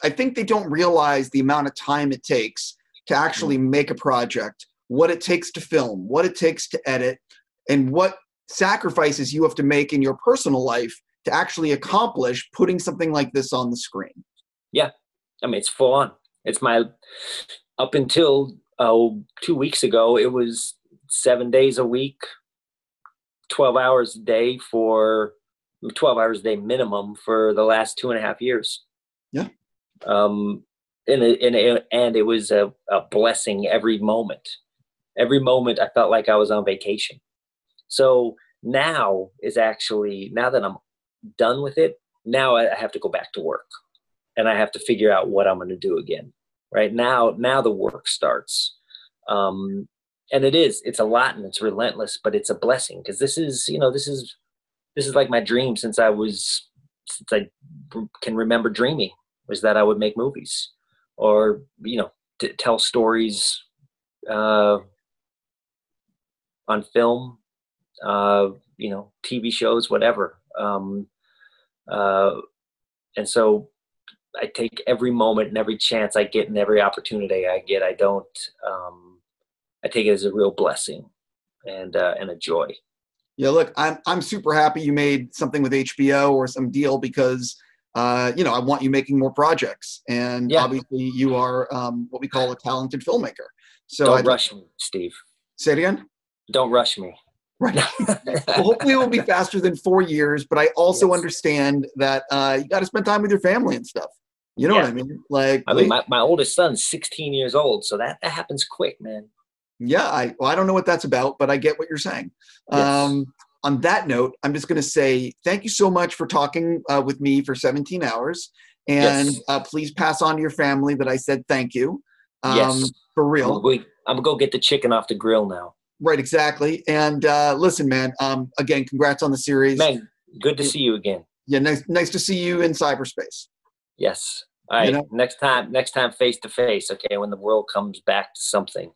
think they don't realize the amount of time it takes to actually make a project, what it takes to film, what it takes to edit, and what sacrifices you have to make in your personal life to actually accomplish putting something like this on the screen. Yeah. I mean, it's full on. It's up until 2 weeks ago, it was 7 days a week, 12 hours a day minimum for the last 2.5 years. Yeah. And it was a blessing every moment. Every moment I felt like I was on vacation. So now that I'm done with it, now I have to go back to work, and I have to figure out what I'm going to do again. Right now the work starts. And it's a lot, and it's relentless, but it's a blessing, because this is like my dream since I can remember dreaming, was that I would make movies, or, to tell stories, on film, TV shows, whatever. And so I take every moment and every chance I get and every opportunity I get. I take it as a real blessing and a joy. Yeah, look, I'm super happy you made something with HBO or some deal, because I want you making more projects, and obviously you are what we call a talented filmmaker. So don't rush me, Steve. Say it again. Don't rush me. Right. Well, hopefully it will be faster than 4 years, but I also understand that you got to spend time with your family and stuff. You know what I mean? Like, my oldest son's 16 years old, so that happens quick, man. Yeah, I don't know what that's about, but I get what you're saying. Yes. on that note, I'm just going to say thank you so much for talking with me for 17 hours. And please pass on to your family that I said thank you. Yes. For real. I'm going to go get the chicken off the grill now. Right, exactly. And listen, man, again, congrats on the series. Man, good to see you again. Yeah, nice to see you in cyberspace. Yes. All right. Next time face to face, okay, when the world comes back to something.